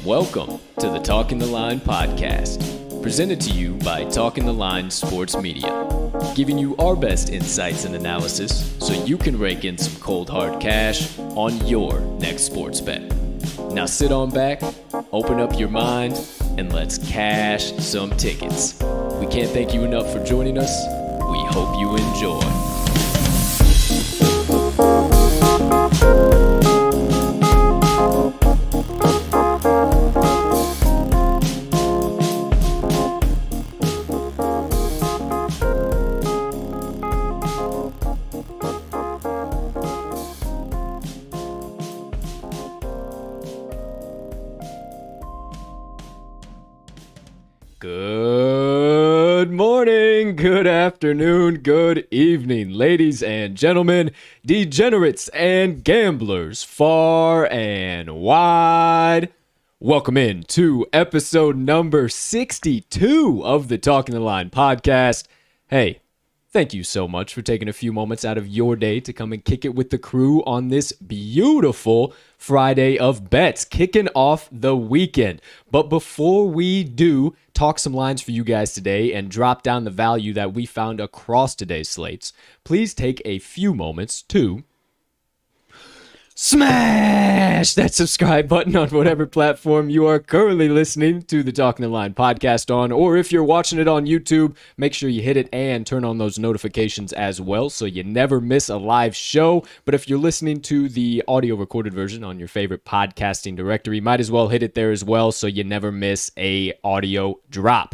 Welcome to the Talking the Line podcast, presented to you by Talking the Line Sports Media, giving you our best insights and analysis so you can rake in some cold hard cash on your next sports bet. Now sit on back, open up your mind, and let's cash some tickets. We can't thank you enough for joining us. We hope you enjoy. Good morning, good afternoon, good evening, ladies and gentlemen, degenerates and gamblers far and wide. Welcome in to episode number 62 of the Talking the Line podcast. Hey, thank you so much for taking a few moments out of your day to come and kick it with the crew on this beautiful Friday of bets, kicking off the weekend. But before we do talk some lines for you guys today and drop down the value that we found across today's slates, please take a few moments to smash that subscribe button on whatever platform you are currently listening to the Talking the Line podcast on, or if you're watching it on YouTube, make sure you hit it and turn on those notifications as well so you never miss a live show. But if you're listening to the audio recorded version on your favorite podcasting directory, might as well hit it there as well so you never miss a audio drop.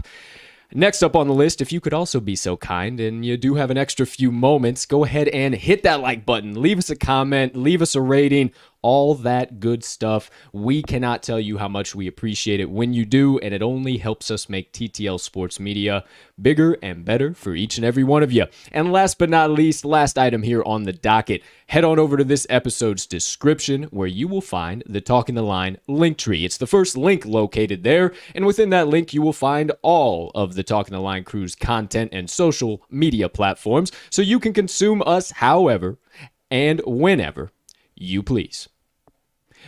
Next up on the list, if you could also be so kind and you do have an extra few moments, go ahead and hit that like button, leave us a comment, leave us a rating, all that good stuff. We cannot tell you how much we appreciate it when you do, and it only helps us make TTL Sports Media bigger and better for each and every one of you. And last but not least, last item here on the docket, head on over to this episode's description where you will find the Talking the Line link tree. It's the first link located there, and within that link you will find all of the Talking the Line crew's content and social media platforms so you can consume us however and whenever you please.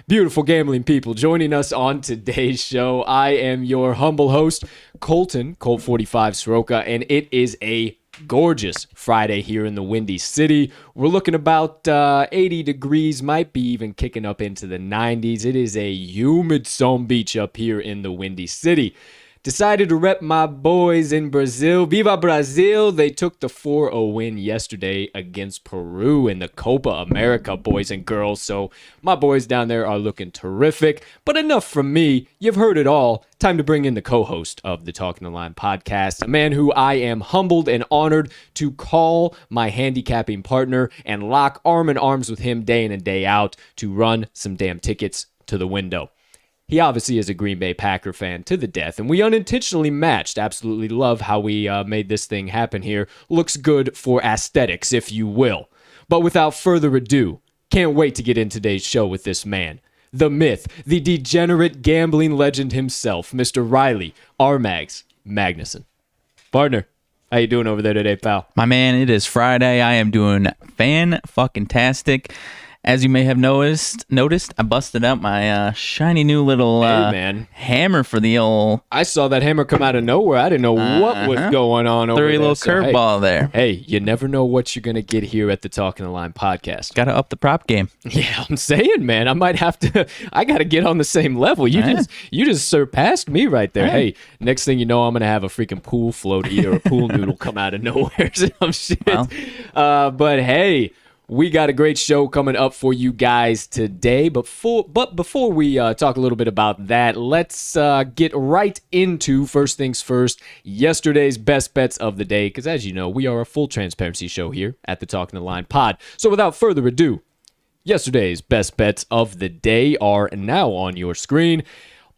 Beautiful gambling people, joining us on today's show, I am your humble host, Colt 45 Soroka, and it is a gorgeous Friday here in the Windy City. We're looking about 80 degrees, might be even kicking up into the 90s. It is a humid Palm Beach up here in the Windy City. Decided to rep my boys in Brazil. Viva Brazil! They took the 4-0 win yesterday against Peru in the Copa America, boys and girls. So my boys down there are looking terrific. But enough from me. You've heard it all. Time to bring in the co-host of the Talking the Line podcast, a man who I am humbled and honored to call my handicapping partner and lock arm in arms with him day in and day out to run some damn tickets to the window. He obviously is a Green Bay Packer fan to the death, and we unintentionally matched. Absolutely love how we made this thing happen here. Looks good for aesthetics, if you will. But without further ado, can't wait to get in today's show with this man. The myth, the degenerate gambling legend himself, Mr. Riley RMags Magnuson. Partner, how you doing over there today, pal? My man, it is Friday. I am doing fan-fucking-tastic. As you may have noticed, I busted out my shiny new little hammer for the old... I saw that hammer come out of nowhere. I didn't know what was going on over there. Threw a little curveball there. Hey, you never know what you're going to get here at the Talking the Line podcast. Got to up the prop game. Yeah, I'm saying, man. I might have to... I got to get on the same level. You just surpassed me right there. Hey, next thing you know, I'm going to have a freaking pool floaty or a pool noodle come out of nowhere. Some shit. Well. But hey... We got a great show coming up for you guys today. But before we talk a little bit about that, let's get right into, first things first, yesterday's best bets of the day. Because as you know, we are a full transparency show here at the Talking the Line pod. So without further ado, yesterday's best bets of the day are now on your screen.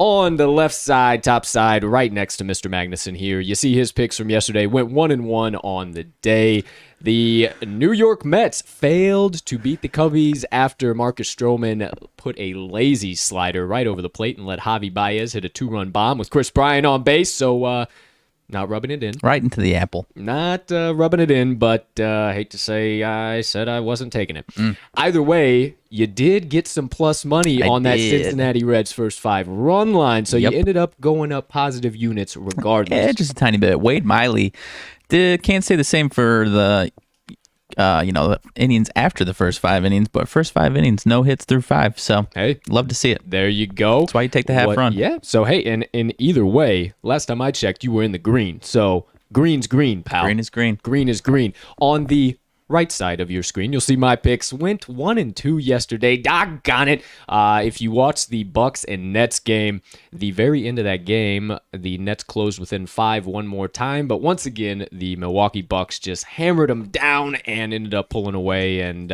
On the left side, top side, right next to Mr. Magnuson here, you see his picks from yesterday. Went 1-1 on the day. The New York Mets failed to beat the Cubbies after Marcus Stroman put a lazy slider right over the plate and let Javi Baez hit a 2-run bomb with Chris Bryant on base. So, not rubbing it in. Right into the apple. Not rubbing it in, but I hate to say I said I wasn't taking it. Either way, you did get some plus money on that Cincinnati Reds first 5-run line, so you ended up going up positive units regardless. Yeah, just a tiny bit. Wade Miley can't say the same for the the innings after the first 5 innings, but first 5 innings, no hits through 5. So, hey, love to see it. There you go. That's why you take the half run. Yeah. So, hey, and in either way, last time I checked, you were in the green. So, green's green, pal. Green is green. Green is green. On the right side of your screen, you'll see my picks went 1-2 yesterday. Doggone it. If you watch the Bucks and Nets game, the very end of that game, the Nets closed within 5 one more time, but once again, the Milwaukee Bucks just hammered them down and ended up pulling away and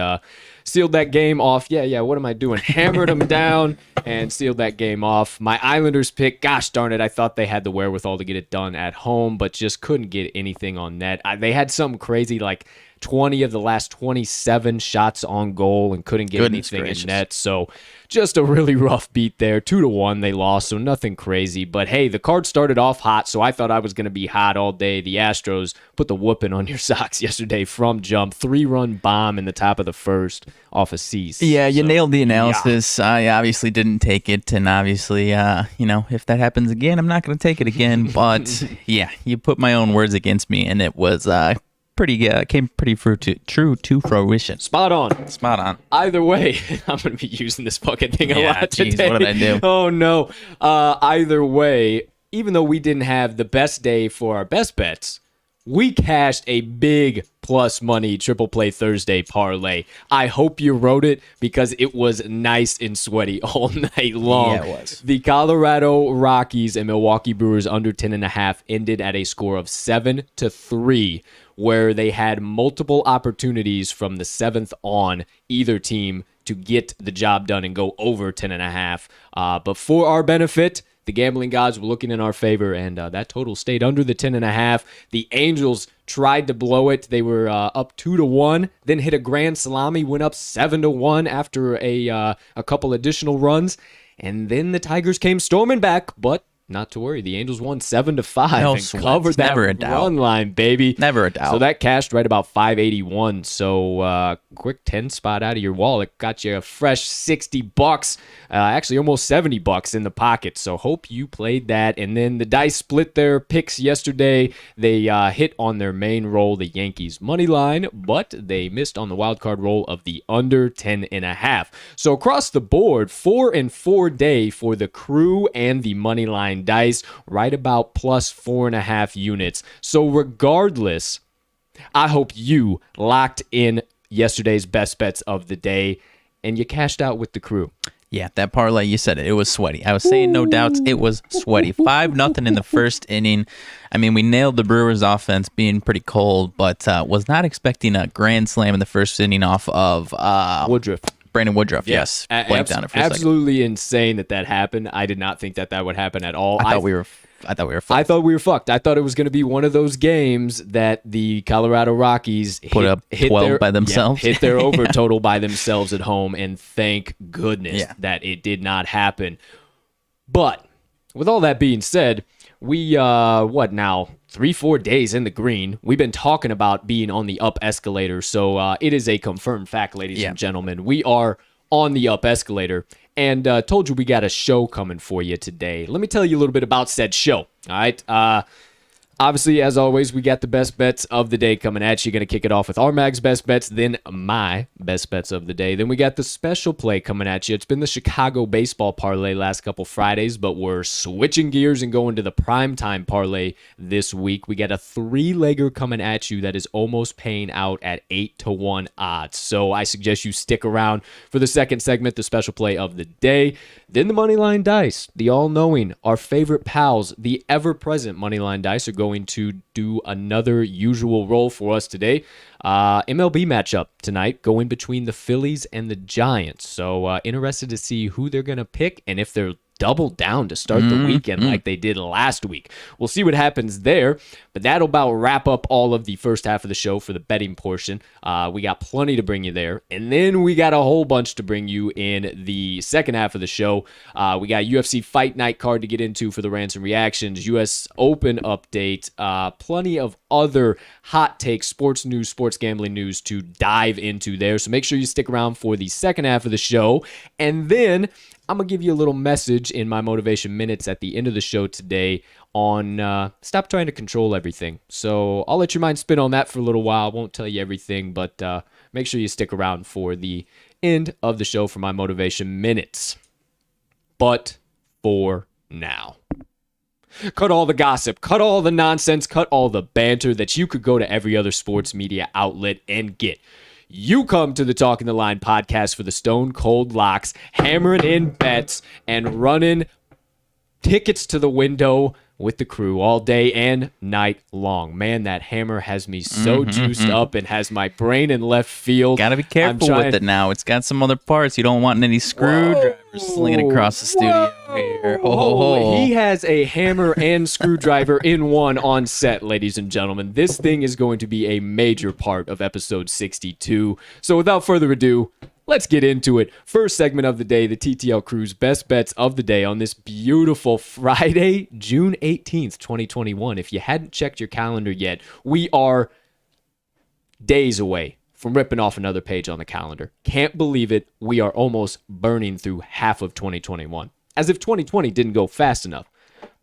sealed that game off. Yeah, what am I doing? Hammered them down and sealed that game off. My Islanders pick, gosh darn it, I thought they had the wherewithal to get it done at home, but just couldn't get anything on net. They had something crazy like 20 of the last 27 shots on goal and couldn't get anything in net. So just a really rough beat there. 2-1 they lost, so nothing crazy. But hey, the card started off hot, so I thought I was going to be hot all day. The Astros put the whooping on your socks yesterday from jump. 3-run bomb in the top of the first off a cease. Yeah, you nailed the analysis. Yeah. I obviously didn't take it, and obviously, if that happens again, I'm not going to take it again. But yeah, you put my own words against me, and it was came pretty true to fruition. Spot on. Either way, I'm going to be using this fucking thing a lot today. What did I do? Oh, no. Either way, even though we didn't have the best day for our best bets, we cashed a big plus money triple play Thursday parlay. I hope you wrote it because it was nice and sweaty all night long. Yeah, it was. The Colorado Rockies and Milwaukee Brewers under 10.5 ended at a score of 7-3, where they had multiple opportunities from the 7th on, either team, to get the job done and go over 10.5. But for our benefit, the gambling gods were looking in our favor, and that total stayed under the 10.5. The Angels tried to blow it. They were up 2-1, then hit a grand salami, went up 7-1 after a couple additional runs, and then the Tigers came storming back, but not to worry. The Angels won 7-5 and covered that run line, baby. Never a doubt. So that cashed right about 581. So quick 10 spot out of your wallet got you a fresh $60. Actually, almost $70 in the pocket. So hope you played that. And then the dice split their picks yesterday. They hit on their main roll, the Yankees money line, but they missed on the wild card roll of the under 10.5. So across the board, 4-4 day for the crew and the money line dice, right about plus 4.5 units. So regardless, I hope you locked in yesterday's best bets of the day and you cashed out with the crew. Yeah, that parlay, you said it. It was sweaty. I was saying no doubts. It was sweaty. 5-0 in the first inning. I mean, we nailed the Brewers' offense being pretty cold, but was not expecting a grand slam in the first inning off of Woodruff. Brandon Woodruff, yes. Blanked down it for a second. Absolutely insane that happened. I did not think that would happen at all. I thought we were fucked. I thought we were fucked. I thought it was going to be one of those games that the Colorado Rockies put up 12 by themselves. Hit their over total by themselves at home, and thank goodness that it did not happen. But with all that being said, we, 3-4 days in the green. We've been talking about being on the up escalator, so it is a confirmed fact, ladies and gentlemen. We are on the up escalator, and told you we got a show coming for you today. Let me tell you a little bit about said show, all right? Obviously, as always, we got the best bets of the day coming at you. Going to kick it off with RMags best bets, then my best bets of the day. Then we got the special play coming at you. It's been the Chicago baseball parlay last couple Fridays, but we're switching gears and going to the Primetime Parlay this week. We got a 3-legger coming at you that is almost paying out at 8-1 odds. So I suggest you stick around for the second segment, the special play of the day. Then the Moneyline Dice, the all-knowing, our favorite pals, the ever-present Moneyline Dice are going to do another usual roll for us today. MLB matchup tonight going between the Phillies and the Giants. So interested to see who they're going to pick and if they're double down to start the weekend like they did last week. We'll see what happens there, but that'll about wrap up all of the first half of the show for the betting portion. We got plenty to bring you there, and then we got a whole bunch to bring you in the second half of the show. We got UFC Fight Night Card to get into for the Rants and Reactions, US Open update, plenty of other hot takes, sports news, sports gambling news to dive into there. So make sure you stick around for the second half of the show. And then I'm going to give you a little message in my motivation minutes at the end of the show today on stop trying to control everything. So I'll let your mind spin on that for a little while. I won't tell you everything, but make sure you stick around for the end of the show for my motivation minutes. But for now, cut all the gossip, cut all the nonsense, cut all the banter that you could go to every other sports media outlet and get. You come to the Talking the Line podcast for the stone cold locks, hammering in bets and running tickets to the window with the crew all day and night long. Man, that hammer has me so juiced up and has my brain in left field. Gotta be careful with it now. It's got some other parts. You don't want any screwdrivers slinging across the studio here. He has a hammer and screwdriver in one on set, ladies and gentlemen. This thing is going to be a major part of episode 62. So without further ado, let's get into it. First segment of the day, the TTL Crew's best bets of the day on this beautiful Friday, June 18th, 2021. If you hadn't checked your calendar yet, we are days away from ripping off another page on the calendar. Can't believe it. We are almost burning through half of 2021. As if 2020 didn't go fast enough.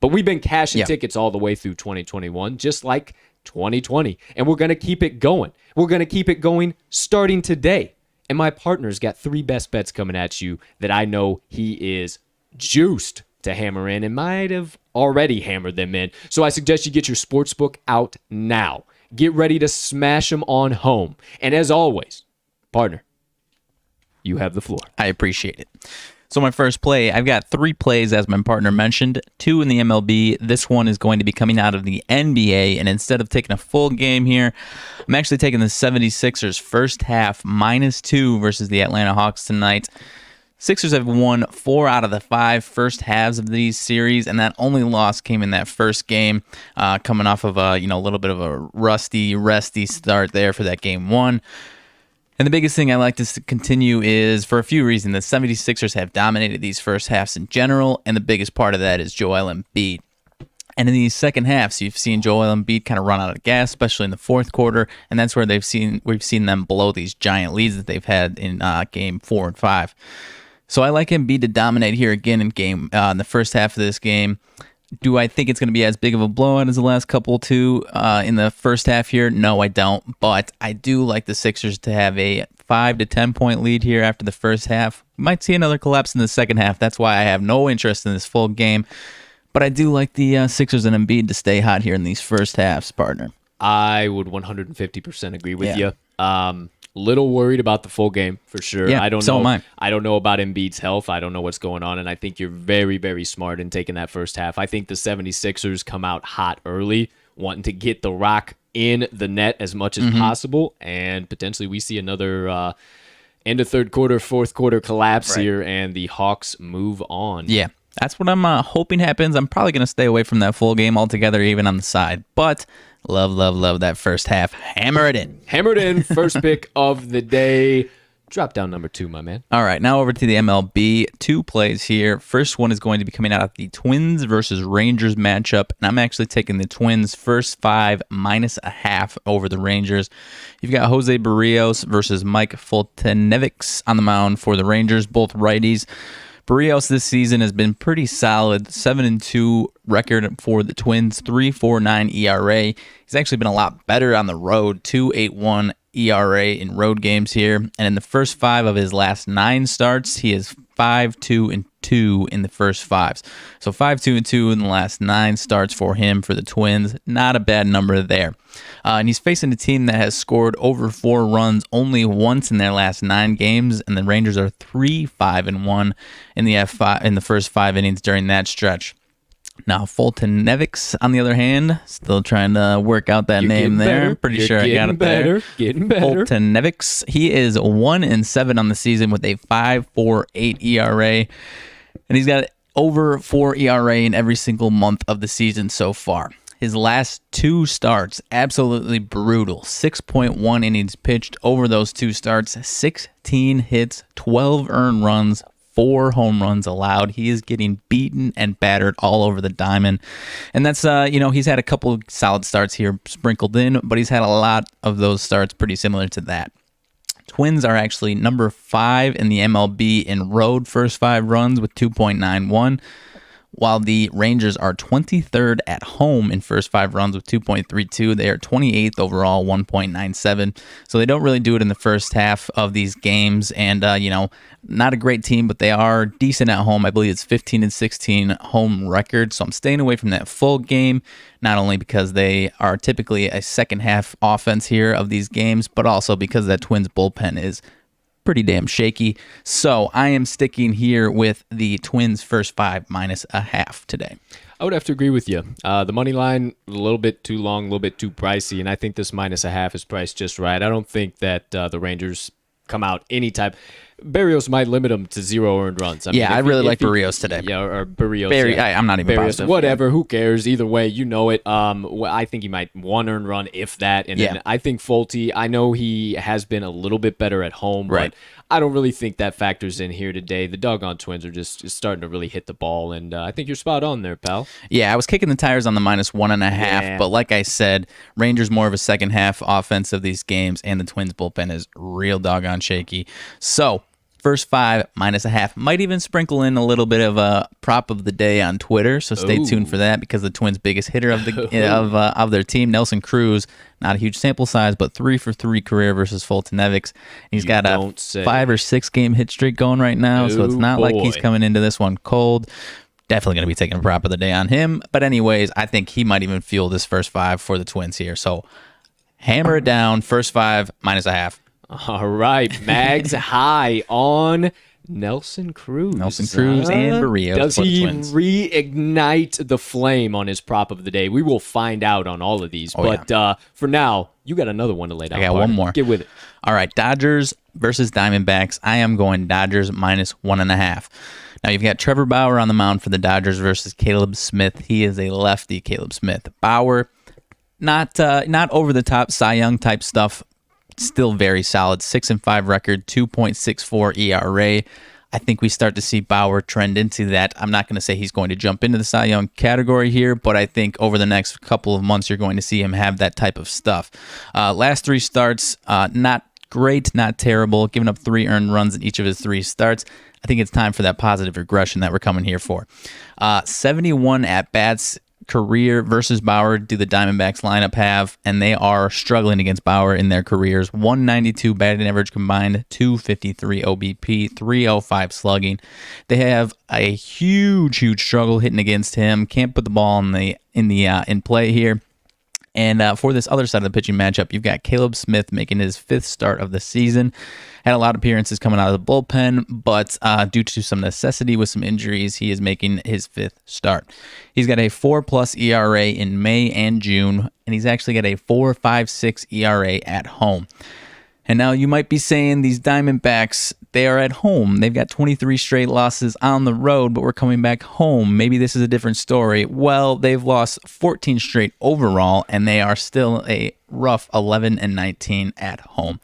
But we've been cashing tickets all the way through 2021, just like 2020. And we're going to keep it going. We're going to keep it going starting today. And my partner's got 3 best bets coming at you that I know he is juiced to hammer in and might have already hammered them in. So I suggest you get your sportsbook out now. Get ready to smash them on home. And as always, partner, you have the floor. I appreciate it. So my first play, I've got 3 plays, as my partner mentioned, 2 in the MLB. This one is going to be coming out of the NBA, and instead of taking a full game here, I'm actually taking the 76ers first half -2 versus the Atlanta Hawks tonight. Sixers have won 4 out of the 5 first halves of these series, and that only loss came in that first game, coming off of a little bit of a resty start there for that game 1. And the biggest thing I like to continue is, for a few reasons, the 76ers have dominated these first halves in general, and the biggest part of that is Joel Embiid. And in these second halves, you've seen Joel Embiid kind of run out of gas, especially in the fourth quarter, and that's where we've seen them blow these giant leads that they've had in game 4 and 5. So I like Embiid to dominate here again in the first half of this game. Do I think it's going to be as big of a blowout as the last couple two in the first half here? No, I don't. But I do like the Sixers to have a 5 to 10 point lead here after the first half. Might see another collapse in the second half. That's why I have no interest in this full game. But I do like the Sixers and Embiid to stay hot here in these first halves, partner. I would 150% agree with you. Little worried about the full game for sure. Yeah, I don't so know. am I. I don't know about Embiid's health. I don't know what's going on, and I think you're very, very smart in taking that first half. I think the 76ers come out hot early, wanting to get the rock in the net as much as possible, and potentially we see another end of third quarter, fourth quarter collapse here, and the Hawks move on. Yeah. That's what I'm hoping happens. I'm probably going to stay away from that full game altogether, even on the side. But love that first half. Hammer it in. Hammered in. First pick of the day. Drop down number 2, my man. All right, now over to the MLB. 2 plays here. First one is going to be coming out of the Twins versus Rangers matchup, and I'm actually taking the Twins first 5 -1/2 over the Rangers. You've got Jose Barrios versus Mike Foltynewicz on the mound for the Rangers, both righties. Barrios this season has been pretty solid, 7-2 record for the Twins, 3.49 ERA. He's actually been a lot better on the road, 2.81 ERA in road games here. And in the first 5 of his last 9 starts, he is 5-2-2 in the first 5s. So 5-2-2 in the last 9 starts for him for the Twins. Not a bad number there. And he's facing a team that has scored over 4 runs only once in their last 9 games, and the Rangers are 3-5-1 in the first 5 innings during that stretch. Now, Foltynewicz, on the other hand, still trying to work out that name there. Better. Pretty sure I got it there. Getting better. Foltynewicz, he is 1-7 on the season with a 5.48 ERA, and he's got over 4 ERA in every single month of the season so far. His last 2 starts, absolutely brutal. 6.1 innings pitched over those 2 starts, 16 hits, 12 earned runs, 4 home runs allowed. He is getting beaten and battered all over the diamond. And that's, he's had a couple of solid starts here sprinkled in, but he's had a lot of those starts pretty similar to that. Twins are actually number 5 in the MLB in road first 5 runs with 2.91. While the Rangers are 23rd at home in first 5 runs with 2.32. They are 28th overall, 1.97. So they don't really do it in the first half of these games. And, not a great team, but they are decent at home. I believe it's 15-16 home record. So I'm staying away from that full game, not only because they are typically a second half offense here of these games, but also because that Twins bullpen is pretty damn shaky. So I am sticking here with the Twins first 5 -1/2 today. I would have to agree with you. The money line, a little bit too long, a little bit too pricey, and I think this -1/2 is priced just right. I don't think that the Rangers come out any type. Berrios might limit them to 0 earned runs. I really like Berrios today. Yeah, or Berrios. I'm not even Berrios, positive. whatever, who cares? Either way, you know it. I think he might 1 earned run, if that. And then I think Folty, I know he has been a little bit better at home, right. But I don't really think that factors in here today. The doggone Twins are just starting to really hit the ball, and I think you're spot on there, pal. Yeah, I was kicking the tires on the -1.5, but like I said, Rangers more of a second half offense of these games, and the Twins bullpen is real doggone shaky. So first 5 -1/2. Might even sprinkle in a little bit of a prop of the day on Twitter, so stay tuned for that, because the Twins' biggest hitter of the of their team, Nelson Cruz, not a huge sample size, but 3 for 3 career versus Fulton-Nevix. He's got a 5 or 6 game hit streak going right now, so it's not like he's coming into this one cold. Definitely going to be taking a prop of the day on him. But anyways, I think he might even fuel this first 5 for the Twins here. So hammer it down, first 5 -1/2. All right, Mags high on Nelson Cruz. Nelson Cruz and Berrios. Does for the he Twins. reignite the flame on his prop of the day? We will find out on all of these. For now, you got another one to lay down. I got one more. Get with it. All right, Dodgers versus Diamondbacks. I am going Dodgers -1.5. Now, you've got Trevor Bauer on the mound for the Dodgers versus Caleb Smith. He is a lefty, Caleb Smith. Bauer, not over the top Cy Young type stuff. Still very solid. 6-5 record, 2.64 ERA. I think we start to see Bauer trend into that. I'm not going to say he's going to jump into the Cy Young category here, but I think over the next couple of months, you're going to see him have that type of stuff. Last 3 starts, not great, not terrible, giving up 3 earned runs in each of his 3 starts. I think it's time for that positive regression that we're coming here for. 71 at-bats career versus Bauer do the Diamondbacks lineup have, and they are struggling against Bauer in their careers. 192 batting average combined, 253 OBP, 305 slugging. They have a huge struggle hitting against him. Can't put the ball in play here. And for this other side of the pitching matchup, you've got Caleb Smith making his 5th start of the season. Had a lot of appearances coming out of the bullpen, but due to some necessity with some injuries, he is making his 5th start. He's got a 4+ ERA in May and June, and he's actually got a 4.56 ERA at home. And now you might be saying these Diamondbacks, they are at home. They've got 23 straight losses on the road, but we're coming back home. Maybe this is a different story. Well, they've lost 14 straight overall, and they are still a rough 11-19 at home.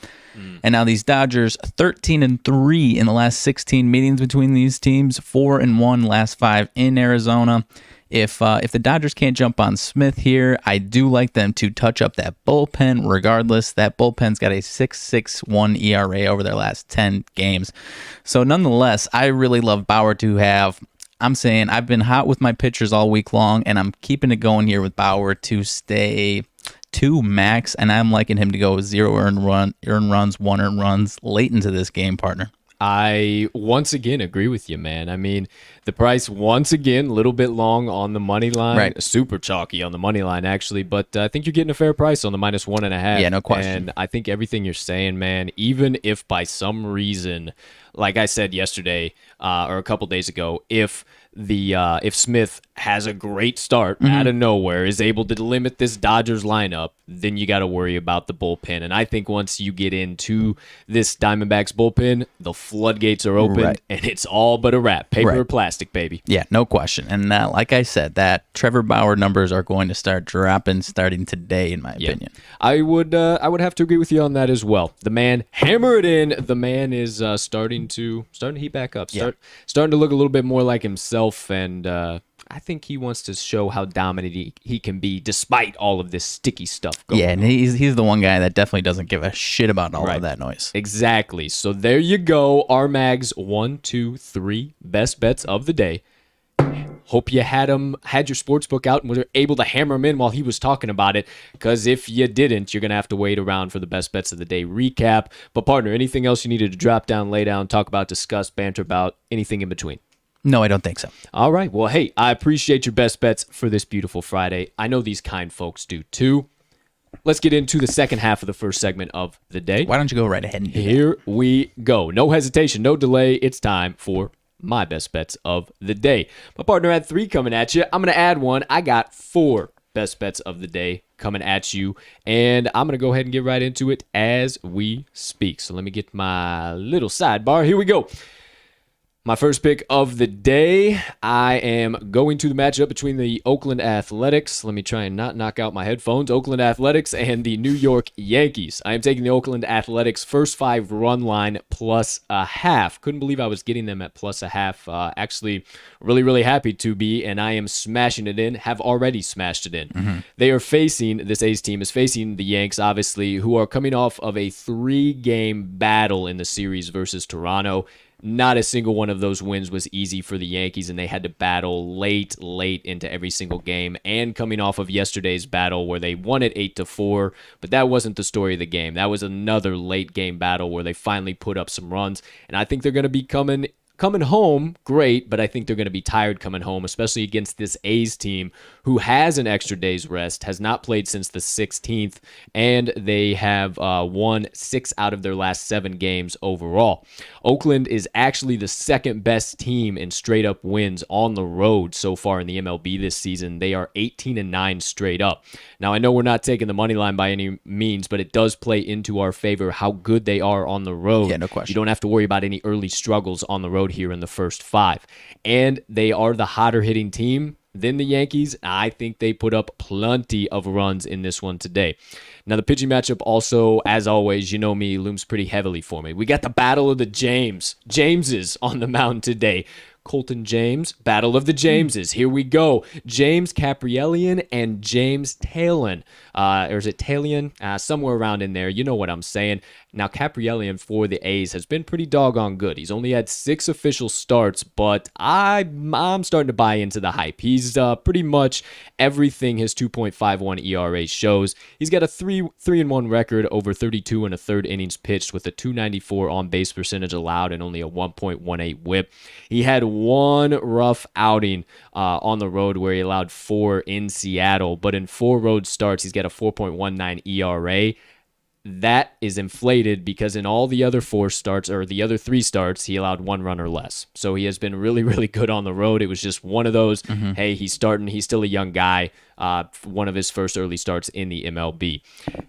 And now these Dodgers, 13-3 in the last 16 meetings between these teams, 4-1 last 5 in Arizona. If the Dodgers can't jump on Smith here, I do like them to touch up that bullpen regardless. That bullpen's got a 6.61 ERA over their last 10 games. So nonetheless, I really love Bauer to have. I'm saying I've been hot with my pitchers all week long, and I'm keeping it going here with Bauer to stay 2 max, and I'm liking him to go 0 earned runs, 1 earned runs late into this game, partner. I once again agree with you, man. I mean, the price once again a little bit long on the money line, right? Super chalky on the money line actually, but I think you're getting a fair price on the -1.5. Yeah, no question. And I think everything you're saying, man, even if by some reason, like I said yesterday or a couple days ago, if Smith has a great start out of nowhere, is able to limit this Dodgers lineup, then you got to worry about the bullpen. And I think once you get into this Diamondbacks bullpen, the floodgates are open, and it's all but a wrap. Paper or plastic, baby. Yeah, no question. And like I said, that Trevor Bauer numbers are going to start dropping starting today, in my opinion. I would have to agree with you on that as well. The man, hammer it in. The man is starting to heat back up. Starting to look a little bit more like himself, and I think he wants to show how dominant he can be despite all of this sticky stuff going on. Yeah, and he's the one guy that definitely doesn't give a shit about all of that noise. Exactly. So there you go. RMags 1, 2, 3 best bets of the day. Hope you had your sportsbook out and were able to hammer them in while he was talking about it, because if you didn't, you're going to have to wait around for the best bets of the day recap. But partner, anything else you needed to drop down, lay down, talk about, discuss, banter about, anything in between? No, I don't think so. All right. Well, hey, I appreciate your best bets for this beautiful Friday. I know these kind folks do too. Let's get into the second half of the first segment of the day. Why don't you go right ahead and do Here we go. No hesitation, no delay. It's time for my best bets of the day. My partner had 3 coming at you. I'm going to add 1. I got 4 best bets of the day coming at you, and I'm going to go ahead and get right into it as we speak. So let me get my little sidebar. Here we go. My first pick of the day, I am going to the matchup between the Oakland Athletics. Let me try and not knock out my headphones. Oakland Athletics and the New York Yankees. I am taking the Oakland Athletics first 5 run line plus a half. Couldn't believe I was getting them at plus a half. Actually, really, really happy to be, and I am smashing it in. Have already smashed it in. They are facing, this A's team is facing the Yanks, obviously, who are coming off of a 3-game battle in the series versus Toronto. Not a single one of those wins was easy for the Yankees, and they had to battle late into every single game, and coming off of yesterday's battle where they won it 8-4, but that wasn't the story of the game. That was another late game battle where they finally put up some runs, and I think they're going to be coming home great, but I think they're going to be tired coming home, especially against this A's team who has an extra day's rest, has not played since the 16th, and they have won 6 out of their last 7 games overall. Oakland is actually the second best team in straight up wins on the road so far in the MLB this season. They are 18-9 straight up. Now, I know we're not taking the money line by any means, but it does play into our favor how good they are on the road. Yeah, no question. You don't have to worry about any early struggles on the road here in the first 5. And they are the hotter hitting team than the Yankees. I think they put up plenty of runs in this one today. Now, the pitching matchup also, as always, you know me, looms pretty heavily for me. We got the battle of the Jameses on the mound today. Colton James, battle of the Jameses. Here we go. James Caprielian and James Taillon. Or is it Taillon? Somewhere around in there. You know what I'm saying. Now, Caprielian for the A's has been pretty doggone good. He's only had 6 official starts, but I'm starting to buy into the hype. He's pretty much everything his 2.51 ERA shows. He's got a 3-1 record over 32 and a third innings pitched with a 294 on base percentage allowed and only a 1.18 whip. He had one rough outing on the road where he allowed 4 in Seattle, but in 4 road starts, he's got a 4.19 ERA. That is inflated because in all the other 4 starts, or the other 3 starts, he allowed 1 run or less. So he has been really, really good on the road. It was just one of those, hey, he's starting, he's still a young guy, one of his first early starts in the MLB.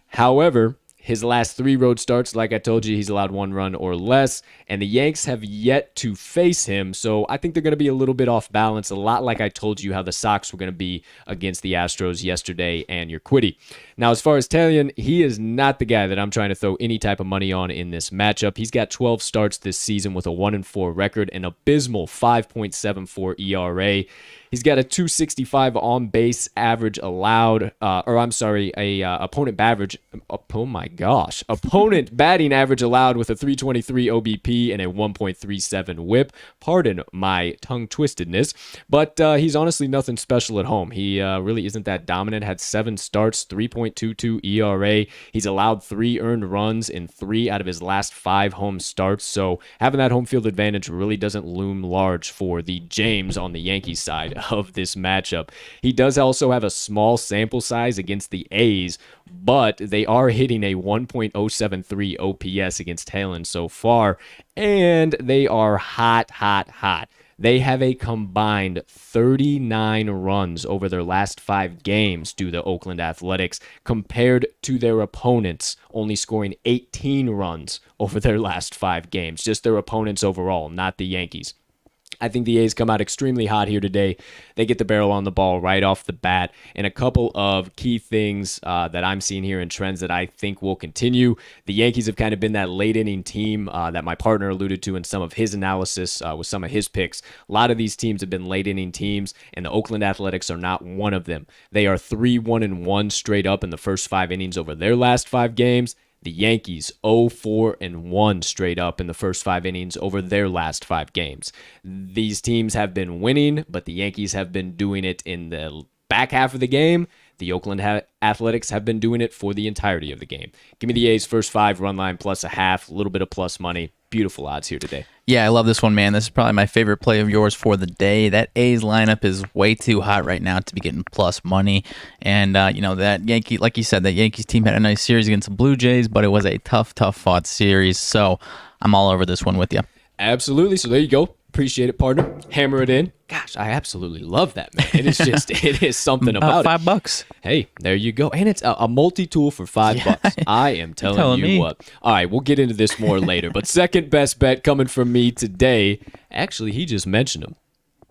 However, his last 3 road starts, like I told you, he's allowed 1 run or less, and the Yanks have yet to face him, so I think they're going to be a little bit off balance, a lot like I told you how the Sox were going to be against the Astros yesterday and your Quiddy. Now, as far as Taillon, he is not the guy that I'm trying to throw any type of money on in this matchup. He's got 12 starts this season with a 1-4 record, an abysmal 5.74 ERA. He's got a 265 on base average allowed, opponent average. Oh my gosh, opponent batting average allowed with a 323 OBP and a 1.37 WHIP. Pardon my tongue twistedness, but he's honestly nothing special at home. He really isn't that dominant. Had 7 starts, 3.22 ERA. He's allowed 3 earned runs in 3 out of his last 5 home starts. So having that home field advantage really doesn't loom large for the James on the Yankees side of this matchup. He does also have a small sample size against the A's, but they are hitting a 1.073 OPS against Taillon so far, and they are hot. They have a combined 39 runs over their last 5 games, do the Oakland Athletics, compared to their opponents only scoring 18 runs over their last 5 games. Just their opponents overall, not the Yankees. I think the A's come out extremely hot here today. They get the barrel on the ball right off the bat. And a couple of key things that I'm seeing here and trends that I think will continue. The Yankees have kind of been that late inning team that my partner alluded to in some of his analysis with some of his picks. A lot of these teams have been late inning teams, and the Oakland Athletics are not one of them. They are 3-1-1 straight up in the first 5 innings over their last 5 games. The Yankees 0-4-1 straight up in the first 5 innings over their last 5 games. These teams have been winning, but the Yankees have been doing it in the back half of the game. The Oakland Athletics have been doing it for the entirety of the game. Give me the A's first 5 run line plus a half, a little bit of plus money. Beautiful odds here today. Yeah, I love this one, man. This is probably my favorite play of yours for the day. That A's lineup is way too hot right now to be getting plus money. And, that Yankee, like you said, that Yankees team had a nice series against the Blue Jays, but it was a tough fought series. So I'm all over this one with you. Absolutely. So there you go. Appreciate it, partner. Hammer it in. Gosh, I absolutely love that, man. It is just, it is something about $5. Hey, there you go. And it's a multi-tool for $5. I am telling you what. All right, we'll get into this more later. But second best bet coming from me today. Actually, he just mentioned him.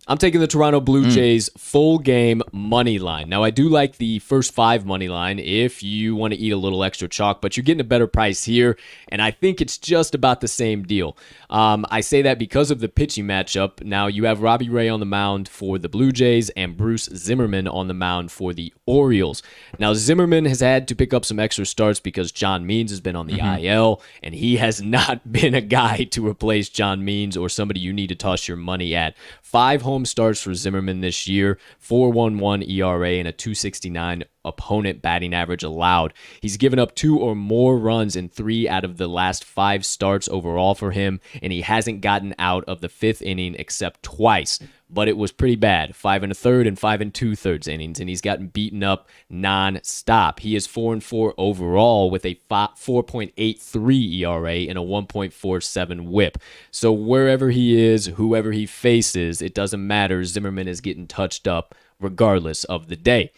I'm taking the Toronto Blue Jays full game money line. Now, I do like the first 5 money line if you want to eat a little extra chalk, but you're getting a better price here, and I think it's just about the same deal. I say that because of the pitching matchup. Now, you have Robbie Ray on the mound for the Blue Jays and Bruce Zimmerman on the mound for the Orioles. Now, Zimmerman has had to pick up some extra starts because John Means has been on the IL, and he has not been a guy to replace John Means or somebody you need to toss your money at. 5 home starts for Zimmerman this year, 4.11 ERA and a 2.69 opponent batting average allowed. He's given up 2 or more runs in 3 out of the last 5 starts overall for him, and he hasn't gotten out of the 5th inning except twice. But it was pretty bad, 5 1/3 and 5 2/3 innings, and he's gotten beaten up non-stop. He is 4-4 overall with a 4.83 ERA and a 1.47 WHIP. So wherever he is, whoever he faces, it doesn't matter. Zimmerman is getting touched up regardless of the day.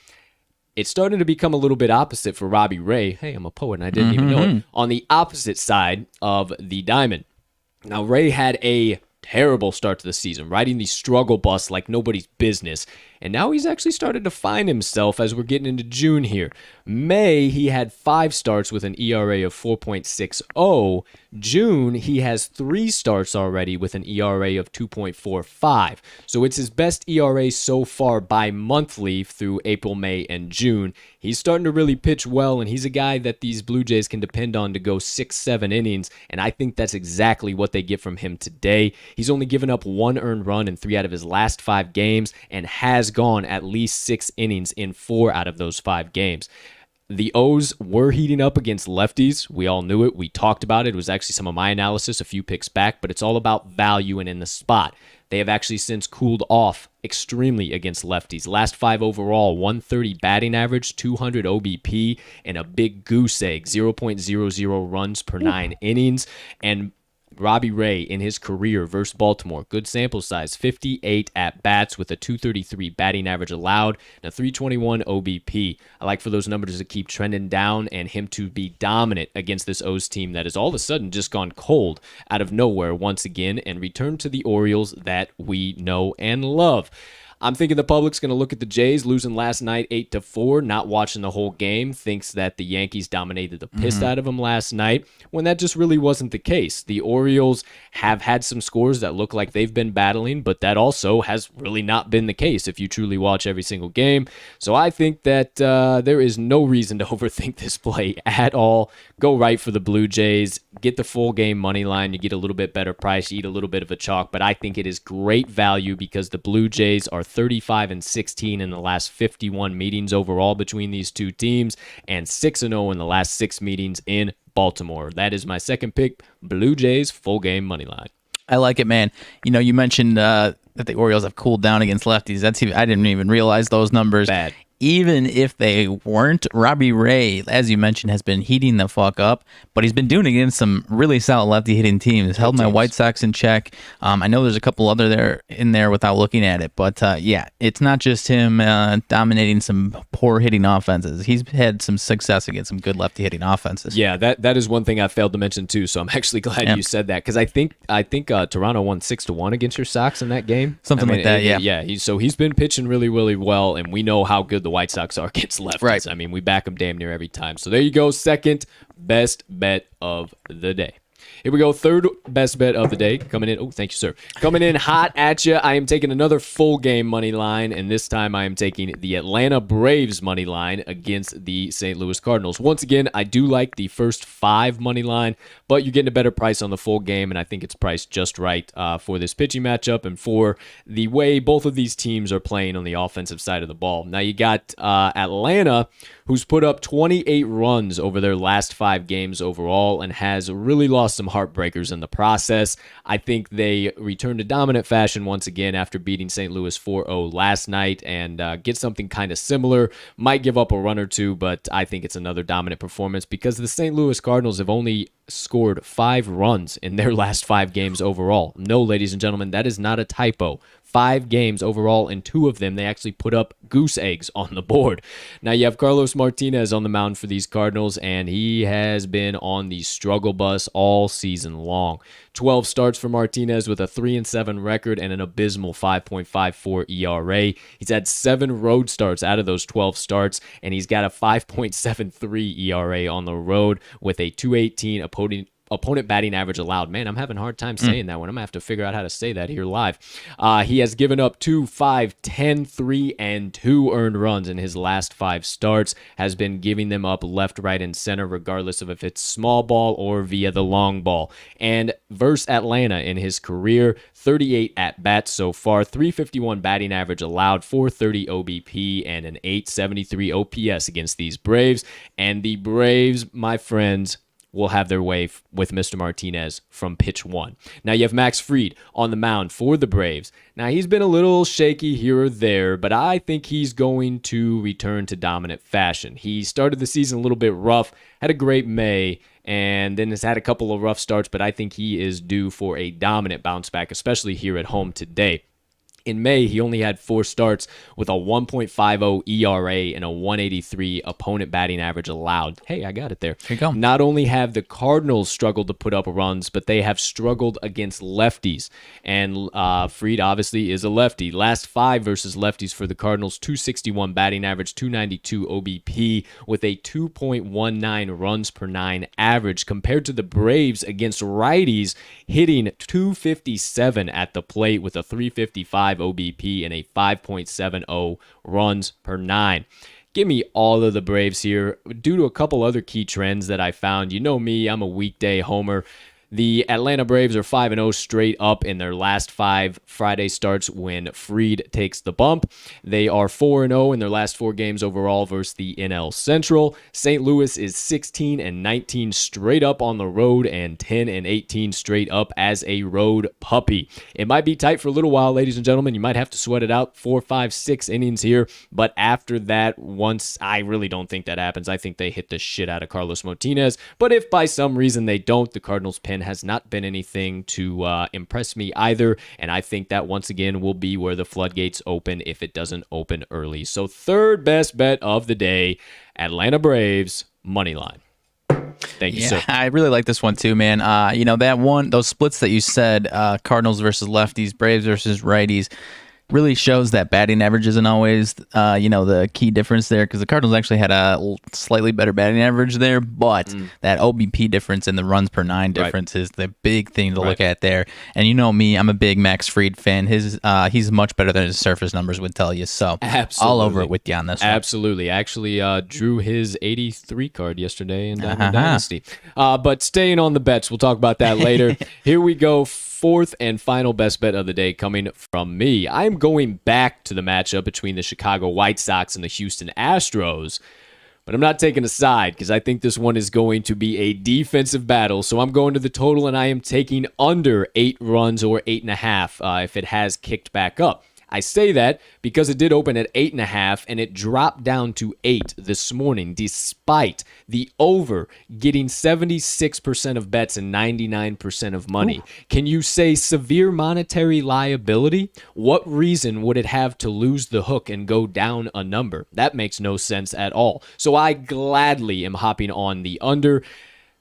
It's starting to become a little bit opposite for Robbie Ray. Hey, I'm a poet and I didn't even know it. On the opposite side of the diamond. Now, Ray had a terrible start to the season, riding the struggle bus like nobody's business. And now he's actually started to find himself as we're getting into June here. May, he had 5 starts with an ERA of 4.60. June, he has 3 starts already with an ERA of 2.45. So it's his best ERA so far bi-monthly through April, May, and June. He's starting to really pitch well, and he's a guy that these Blue Jays can depend on to go 6-7 innings, and I think that's exactly what they get from him today. He's only given up 1 earned run in 3 out of his last 5 games and has gone at least 6 innings in 4 out of those 5 games. The O's were heating up against lefties. We all knew it. We talked about it. It was actually some of my analysis a few picks back, but it's all about value and in the spot. They have actually since cooled off extremely against lefties. Last 5 overall, 130 batting average, 200 OBP, and a big goose egg, 0.00 runs per 9 innings. And Robbie Ray in his career versus Baltimore, good sample size, 58 at-bats with a 233 batting average allowed and a 321 OBP. I like for those numbers to keep trending down and him to be dominant against this O's team that has all of a sudden just gone cold out of nowhere once again and returned to the Orioles that we know and love. I'm thinking the public's going to look at the Jays losing last night 8-4, not watching the whole game, thinks that the Yankees dominated the piss out of them last night, when that just really wasn't the case. The Orioles have had some scores that look like they've been battling, but that also has really not been the case if you truly watch every single game. So I think that there is no reason to overthink this play at all. Go right for the Blue Jays. Get the full game money line. You get a little bit better price. You eat a little bit of a chalk, but I think it is great value because the Blue Jays are 35-16 in the last 51 meetings overall between these two teams and 6-0 in the last 6 meetings in Baltimore. That is my second pick, Blue Jays full game money line. I like it, man. You know, you mentioned that the Orioles have cooled down against lefties. I didn't even realize those numbers. Bad. even if they weren't. Robbie Ray, as you mentioned, has been heating the fuck up, but he's been doing it against some really solid lefty hitting teams. Held my White Sox in check. I know there's a couple other in there without looking at it, but yeah, it's not just him dominating some poor hitting offenses. He's had some success against some good lefty hitting offenses. Yeah, that is one thing I failed to mention too. So I'm actually glad you said that, because I think Toronto won 6-1 against your Sox in that game. Something like that. Yeah. He's been pitching really, really well, and we know how good the White Sox are against lefties. Right. I mean, we back them damn near every time. So there you go. Second best bet of the day. Here we go. Third best bet of the day coming in. Oh, thank you, sir. Coming in hot at you. I am taking another full game money line, and this time I am taking the Atlanta Braves money line against the St. Louis Cardinals. Once again, I do like the first 5 money line, but you're getting a better price on the full game, and I think it's priced just right for this pitching matchup and for the way both of these teams are playing on the offensive side of the ball. Now you got Atlanta, who's put up 28 runs over their last 5 games overall and has really lost some heartbreakers in the process. I think they return to dominant fashion once again after beating St. Louis 4-0 last night, and get something kind of similar. Might give up a run or two, but I think it's another dominant performance because the St. Louis Cardinals have only scored 5 runs in their last 5 games overall. No, ladies and gentlemen, that is not a typo. 5 games overall, and 2 of them they actually put up goose eggs on the board. Now you have Carlos Martinez on the mound for these Cardinals, and he has been on the struggle bus all season long. 12 starts for Martinez with a 3-7 record and an abysmal 5.54 ERA. He's had 7 road starts out of those 12 starts, and he's got a 5.73 ERA on the road with a 218 opponent batting average allowed. Man, I'm having a hard time saying that one. I'm going to have to figure out how to say that here live. He has given up 2, 5, 10, 3, and 2 earned runs in his last 5 starts, has been giving them up left, right, and center, regardless of if it's small ball or via the long ball. And versus Atlanta in his career, 38 at-bats so far, 351 batting average allowed, 430 OBP, and an 873 OPS against these Braves. And the Braves, my friends, will have their way with Mr. Martinez from pitch 1. Now you have Max Fried on the mound for the Braves. Now he's been a little shaky here or there, but I think he's going to return to dominant fashion. He started the season a little bit rough, had a great May, and then has had a couple of rough starts, but I think he is due for a dominant bounce back, especially here at home today. In May, he only had 4 starts with a 1.50 ERA and a 183 opponent batting average allowed. Hey, I got it there. Here you go. Not only have the Cardinals struggled to put up runs, but they have struggled against lefties. And Fried obviously is a lefty. Last 5 versus lefties for the Cardinals, 261 batting average, 292 OBP with a 2.19 runs per 9 average, compared to the Braves against righties hitting 257 at the plate with a 355 OBP and a 5.70 runs per 9. Give me all of the Braves here due to a couple other key trends that I found. You know me, I'm a weekday homer. The Atlanta Braves are 5-0 straight up in their last 5 Friday starts when Fried takes the bump. They are 4-0 in their last 4 games overall versus the NL Central. St. Louis is 16-19 straight up on the road and 10-18 straight up as a road puppy. It might be tight for a little while, ladies and gentlemen. You might have to sweat it out 4, 5, 6 innings here. But after that, I really don't think that happens. I think they hit the shit out of Carlos Martinez. But if by some reason they don't, the Cardinals pen has not been anything to impress me either, and I think that once again will be where the floodgates open if it doesn't open early. So third best bet of the day, Atlanta Braves money line. Thank you, sir. I really like this one too, man. That one, those splits that you said, Cardinals versus lefties, Braves versus righties, really shows that batting average isn't always, the key difference there, because the Cardinals actually had a slightly better batting average there, but that OBP difference and the runs per 9 difference is the big thing to look at there. And you know me, I'm a big Max Fried fan. He's much better than his surface numbers would tell you. So absolutely, all over it with you on this one. Absolutely. Actually drew his 83 card yesterday in Dynasty. But staying on the bets, we'll talk about that later. Here we go. Fourth and final best bet of the day coming from me. I'm going back to the matchup between the Chicago White Sox and the Houston Astros, but I'm not taking a side because I think this one is going to be a defensive battle. So I'm going to the total, and I am taking under 8 runs or 8.5 if it has kicked back up. I say that because it did open at 8.5 and it dropped down to 8 this morning, despite the over getting 76% of bets and 99% of money. Ooh. Can you say severe monetary liability? What reason would it have to lose the hook and go down a number? That makes no sense at all. So I gladly am hopping on the under,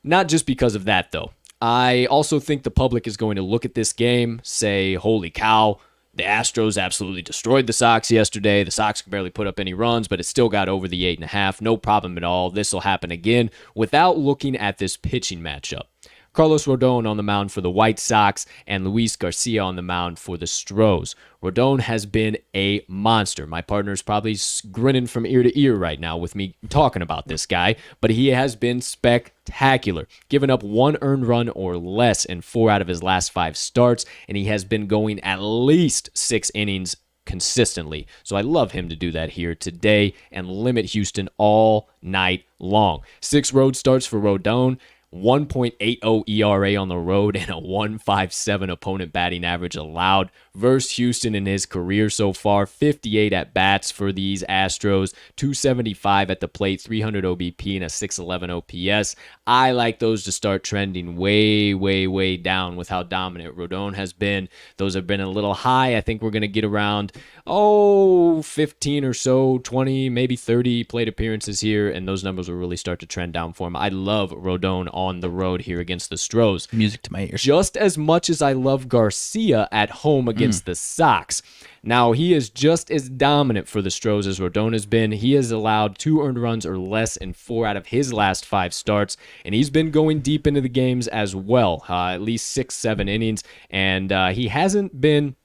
not just because of that though. I also think the public is going to look at this game, say, holy cow, the Astros absolutely destroyed the Sox yesterday. The Sox could barely put up any runs, but it still got over the 8.5. No problem at all. This will happen again without looking at this pitching matchup. Carlos Rodon on the mound for the White Sox and Luis Garcia on the mound for the Stros. Rodon has been a monster. My partner's probably grinning from ear to ear right now with me talking about this guy, but he has been spectacular. Given up 1 earned run or less in 4 out of his last 5 starts, and he has been going at least 6 innings consistently. So I love him to do that here today and limit Houston all night long. 6 road starts for Rodon. 1.80 ERA on the road and a 1.57 opponent batting average allowed versus Houston in his career so far. 58 at bats for these Astros, 275 at the plate, 300 OBP and a 611 OPS. I like those to start trending way, way, way down with how dominant Rodon has been. Those have been a little high. I think we're going to get around, 15 or so, 20, maybe 30 plate appearances here, and those numbers will really start to trend down for him. I love Rodon on the road here against the Stros. Music to my ears. Just as much as I love Garcia at home against the Sox. Now, he is just as dominant for the Stros as Rodon has been. He has allowed 2 earned runs or less in 4 out of his last 5 starts, and he's been going deep into the games as well, at least 6-7 innings, and he hasn't been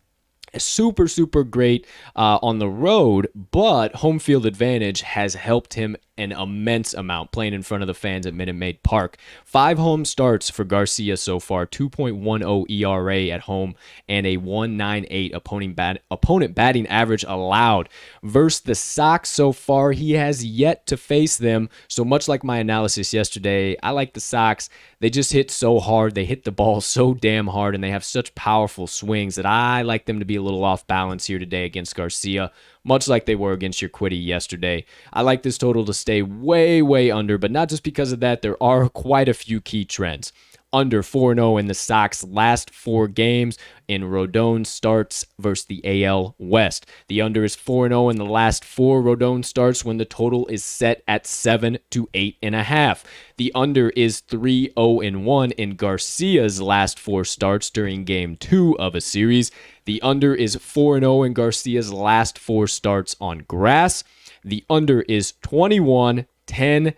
super great on the road, but home field advantage has helped him an immense amount playing in front of the fans at Minute Maid Park. 5 home starts for Garcia so far, 2.10 ERA at home and a 1.98 opponent batting average allowed. Versus the Sox so far, he has yet to face them. So much like my analysis yesterday, I like the Sox. They just hit so hard. They hit the ball so damn hard, and they have such powerful swings that I like them to be a little off balance here today against Garcia, much like they were against Urquidy yesterday. I like this total to stay way, way under, but not just because of that. There are quite a few key trends. Under 4-0 in the Sox last 4 games in Rodon starts versus the AL West. The under is 4-0 in the last 4 Rodon starts when the total is set at 7 to 8.5. The under is 3-0-1 in Garcia's last 4 starts during game 2 of a series. The under is 4-0 in Garcia's last 4 starts on grass. The under is 21-10-1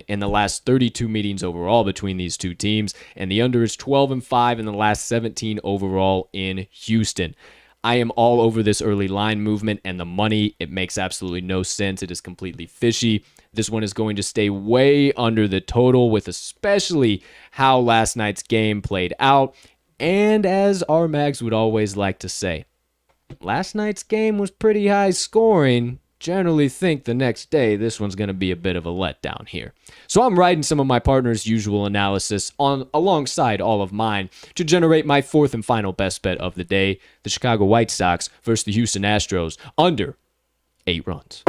in the last 32 meetings overall between these two teams, and the under is 12-5 in the last 17 overall in Houston. I am all over this early line movement and the money. It makes absolutely no sense. It is completely fishy. This one is going to stay way under the total, with especially how last night's game played out. And as RMags would always like to say, last night's game was pretty high scoring. Generally think the next day this one's going to be a bit of a letdown here. So I'm riding some of my partner's usual analysis alongside all of mine to generate my 4th and final best bet of the day, the Chicago White Sox versus the Houston Astros, under 8 runs.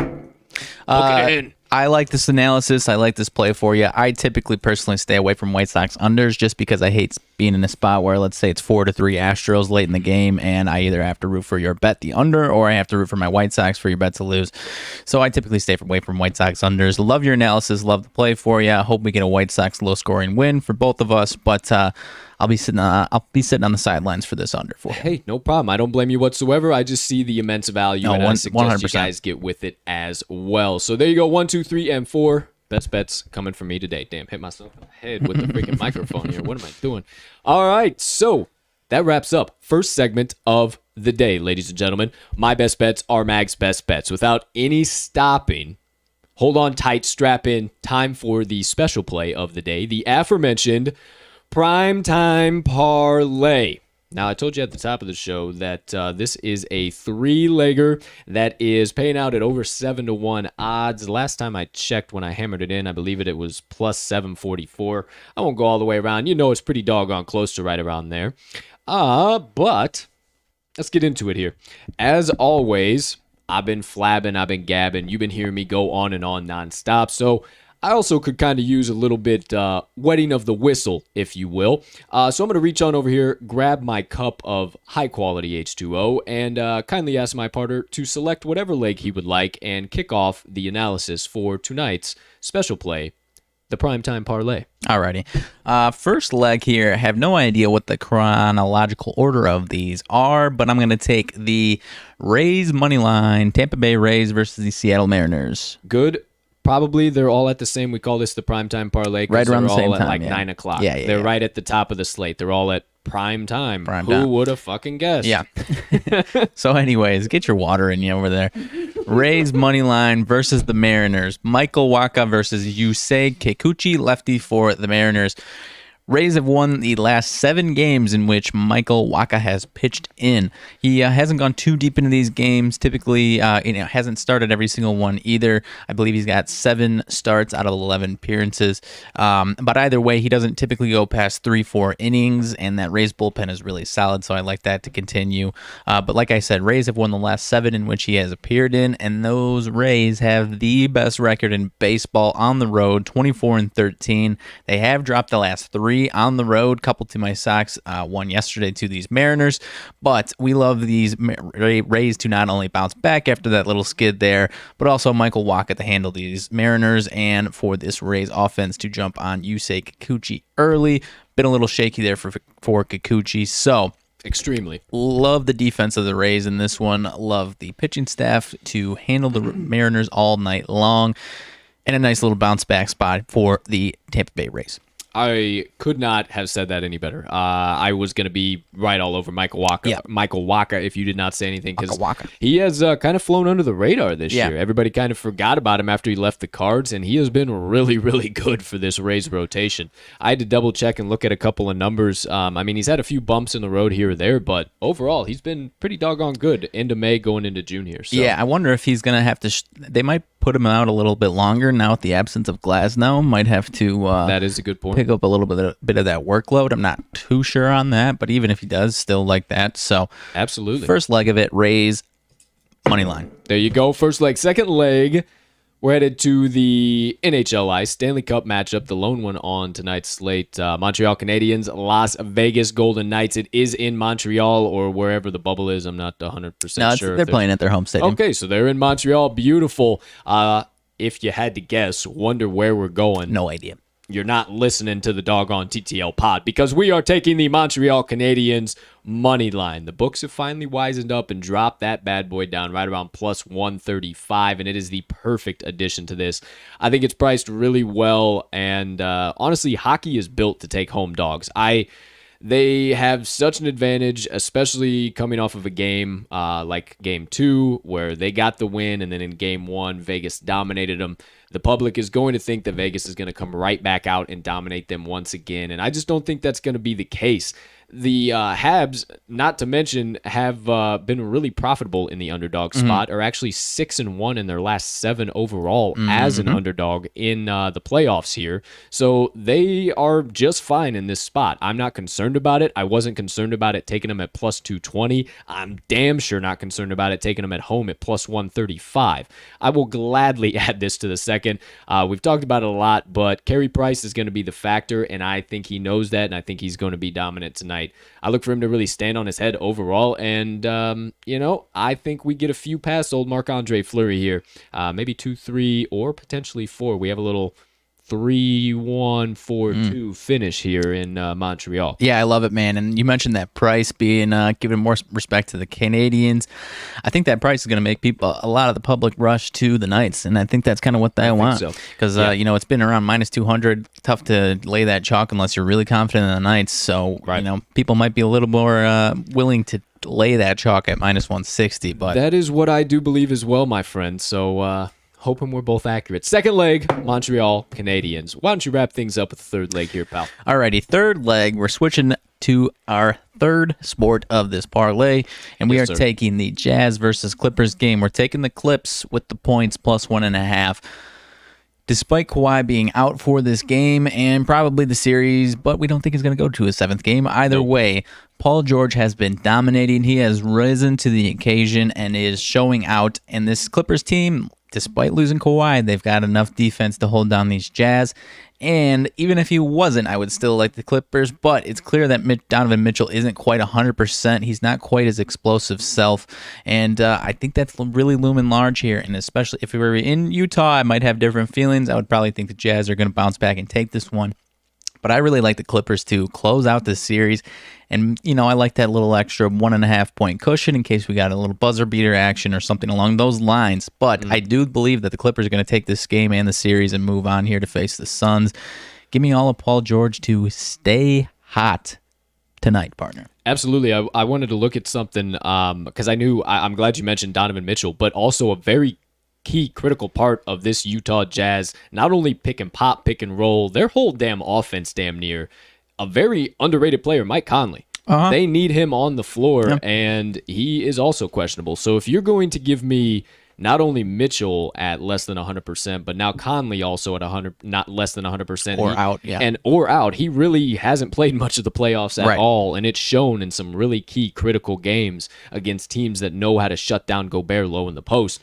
I like this analysis. I like this play for you. I typically personally stay away from White Sox unders just because I hate being in a spot where, let's say, it's 4-3 Astros late in the game, and I either have to root for your bet the under, or I have to root for my White Sox for your bet to lose. So I typically stay away from White Sox unders. Love your analysis. Love the play for you. Hope we get a White Sox low-scoring win for both of us, but I'll be sitting on the sidelines for this under for you. Hey, no problem. I don't blame you whatsoever. I just see the immense value, and I suggest 100%. You guys get with it as well. So there you go, 1, 2, 3, and 4. Best bets coming from me today. Damn, hit myself in the head with the freaking microphone here. What am I doing? All right, so that wraps up first segment of the day, ladies and gentlemen. My best bets are Mag's best bets. Without any stopping, hold on tight, strap in. Time for the special play of the day, the aforementioned Primetime Parlay. Now, I told you at the top of the show that this is a 3-legger that is paying out at over 7-1 odds. Last time I checked when I hammered it in, I believe it was plus 744. I won't go all the way around. You know it's pretty doggone close to right around there. But let's get into it here. As always, I've been flabbing, I've been gabbing. You've been hearing me go on and on nonstop. So I also could kind of use a little bit wetting of the whistle, if you will. So I'm going to reach on over here, grab my cup of high-quality H2O, and kindly ask my partner to select whatever leg he would like and kick off the analysis for tonight's special play, the Primetime Parlay. Alrighty. First leg here. I have no idea what the chronological order of these are, but I'm going to take the Rays money line, Tampa Bay Rays versus the Seattle Mariners. Good. Probably they're all at the same. We call this the Primetime Parlay. Right around the same all time, at like yeah. 9 o'clock. Yeah, They're right at the top of the slate. They're all at prime time. Who would have fucking guessed? Yeah. So anyways, get your water in you over there. Rays money line versus the Mariners. Michael Wacha versus Yusei Kikuchi, lefty for the Mariners. Rays have won the last 7 games in which Michael Wacha has pitched in. He hasn't gone too deep into these games. Typically, hasn't started every single one either. I believe he's got 7 starts out of 11 appearances. But either way, he doesn't typically go past 3-4 innings, and that Rays bullpen is really solid, so I like that to continue. But like I said, Rays have won the last 7 in which he has appeared in, and those Rays have the best record in baseball on the road, 24-13. They have dropped the last 3 on the road, couple to my Sox, one yesterday to these Mariners, but we love these Rays to not only bounce back after that little skid there, but also Michael Wacha to handle these Mariners, and for this Rays offense to jump on Yusei Kikuchi early. Been a little shaky there for Kikuchi, so extremely. Love the defense of the Rays in this one. Love the pitching staff to handle the Mariners all night long, and a nice little bounce back spot for the Tampa Bay Rays. I could not have said that any better. I was going to be right all over Michael Wacha. Yeah. Michael Wacha, if you did not say anything, because Wacha. he has kind of flown under the radar this year. Everybody kind of forgot about him after he left the Cards, and he has been really, really good for this Rays rotation. I had to double check and look at a couple of numbers. I mean, he's had a few bumps in the road here or there, but overall, he's been pretty doggone good into May going into June here. So. Yeah, I wonder if he's going to have to... they might put him out a little bit longer now with the absence of Glasnow. Might have to... that is a good point. Pick up a little bit of that workload. I'm not too sure on that, but even if he does, still like that. So absolutely. First leg of it, Rays money line. There you go. First leg. Second leg, we're headed to the NHL Ice Stanley Cup matchup, the lone one on tonight's slate. Montreal Canadiens, Las Vegas Golden Knights. It is in Montreal or wherever the bubble is. I'm not 100% sure. They're playing at their home stadium. Okay, so they're in Montreal. Beautiful. If you had to guess, wonder where we're going. No idea. You're not listening to the doggone TTL pod, because we are taking the Montreal Canadiens money line. The books have finally wisened up and dropped that bad boy down right around plus 135, and it is the perfect addition to this. I think it's priced really well, and honestly, hockey is built to take home dogs. They have such an advantage, especially coming off of a game like Game 2, where they got the win, and then in Game 1, Vegas dominated them. The public is going to think that Vegas is going to come right back out and dominate them once again, and I just don't think that's going to be the case. The Habs, not to mention, have been really profitable in the underdog spot, are actually 6-1 in their last 7 overall as an underdog in the playoffs here. So they are just fine in this spot. I'm not concerned about it. I wasn't concerned about it taking them at plus 220. I'm damn sure not concerned about it taking them at home at plus 135. I will gladly add this to the second. We've talked about it a lot, but Carey Price is going to be the factor, and I think he knows that, and I think he's going to be dominant tonight. I look for him to really stand on his head overall, and, I think we get a few past old Marc-Andre Fleury here. Maybe 2-3 or potentially 4. We have a little 3-1-4-2 finish here in Montreal. Yeah, I love it, man. And you mentioned that Price being giving more respect to the Canadians. I think that Price is going to make a lot of the public rush to the Knights, and I think that's kind of what they want. Because it's been around minus 200. Tough to lay that chalk unless you're really confident in the Knights. So people might be a little more willing to lay that chalk at minus 160. But that is what I do believe as well, my friend. So. Hoping we're both accurate. Second leg, Montreal Canadiens. Why don't you wrap things up with the third leg here, pal? Alrighty, third leg. We're switching to our third sport of this parlay, and we are taking the Jazz versus Clippers game. We're taking the Clips with the points plus 1.5. despite Kawhi being out for this game and probably the series, but we don't think he's going to go to a 7th game. Either way, Paul George has been dominating. He has risen to the occasion and is showing out. And this Clippers team, despite losing Kawhi, they've got enough defense to hold down these Jazz. And even if he wasn't, I would still like the Clippers. But it's clear that Donovan Mitchell isn't quite 100%. He's not quite his explosive self. And I think that's really looming large here. And especially if we were in Utah, I might have different feelings. I would probably think the Jazz are going to bounce back and take this one. But I really like the Clippers to close out this series. And, I like that little extra 1.5 point cushion in case we got a little buzzer beater action or something along those lines. But I do believe that the Clippers are going to take this game and the series and move on here to face the Suns. Give me all of Paul George to stay hot tonight, partner. Absolutely. I wanted to look at something because I'm glad you mentioned Donovan Mitchell, but also a very key critical part of this Utah Jazz, not only pick and pop, pick and roll, their whole damn offense damn near, a very underrated player, Mike Conley. They need him on the floor, and he is also questionable. So if you're going to give me not only Mitchell at less than 100%, but now Conley also at 100, not less than 100%, or out, he really hasn't played much of the playoffs at all, and it's shown in some really key critical games against teams that know how to shut down Gobert low in the post.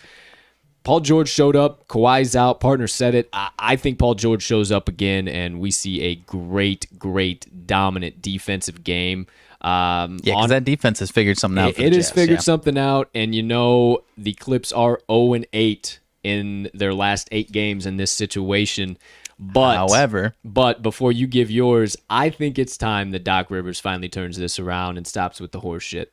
Paul George showed up. Kawhi's out. Partner said it. I think Paul George shows up again, and we see a great, dominant defensive game. Because that defense has figured something out. It has figured something out, and the Clips are 0-8 in their last 8 games in this situation. But before you give yours, I think it's time that Doc Rivers finally turns this around and stops with the horse shit.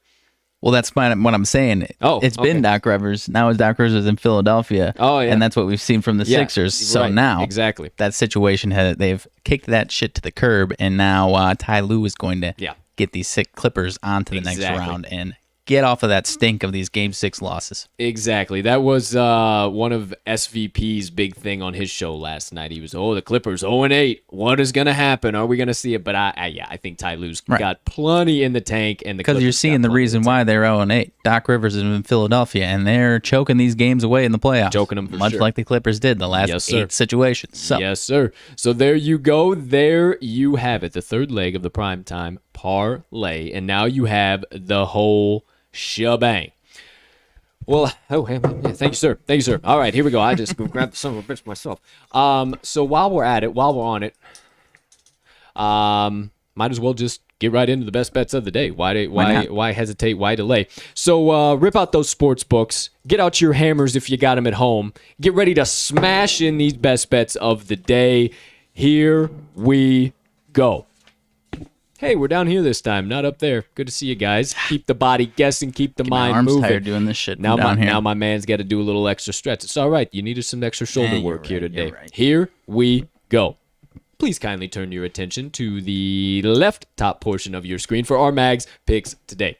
Well, that's fine. What I'm saying. It's been Doc Rivers. Now it's Doc Rivers in Philadelphia. Oh, yeah. And that's what we've seen from the Sixers. So now, exactly, that situation they've kicked that shit to the curb, and now Ty Lue is going to get these sick Clippers onto the next round and get off of that stink of these Game 6 losses. Exactly. That was one of SVP's big thing on his show last night. He was, the Clippers 0-8. What is going to happen? Are we going to see it? But I think Ty Lue's got plenty in the tank. And because you're seeing the reason why they're 0-8. Doc Rivers is in Philadelphia, and they're choking these games away in the playoffs. Choking them for much sure. like the Clippers did the last 8 situations. So. Yes, sir. So there you go. There you have it. The third leg of the Primetime Parlay. And now you have the whole shebang. Well, thank you, sir. Thank you, sir. All right, here we go. I just grabbed the son of a bitch myself. So while we're on it, might as well just get right into the best bets of the day. Why hesitate? Why delay? So rip out those sports books. Get out your hammers if you got them at home. Get ready to smash in these best bets of the day. Here we go. Hey, we're down here this time, not up there. Good to see you guys. Keep the body guessing, keep the mind moving. I'm tired doing this shit now down here. Now my man's got to do a little extra stretch. It's all right. You needed some extra shoulder work here today. Right. Here we go. Please kindly turn your attention to the left top portion of your screen for RMags picks today.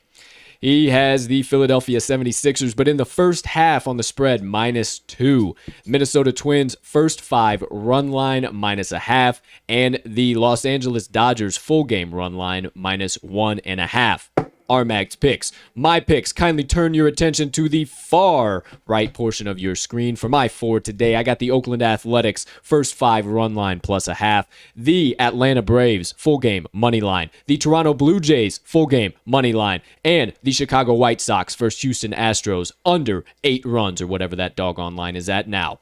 He has the Philadelphia 76ers, but in the first half on the spread, -2. Minnesota Twins, first 5 run line, -0.5. And the Los Angeles Dodgers full game run line, -1.5. RMags picks. My picks. Kindly turn your attention to the far right portion of your screen. For my 4 today, I got the Oakland Athletics, first 5 run line +0.5. The Atlanta Braves, full game, money line. The Toronto Blue Jays, full game, money line. And the Chicago White Sox, first Houston Astros, under 8 runs, or whatever that doggone line is at now.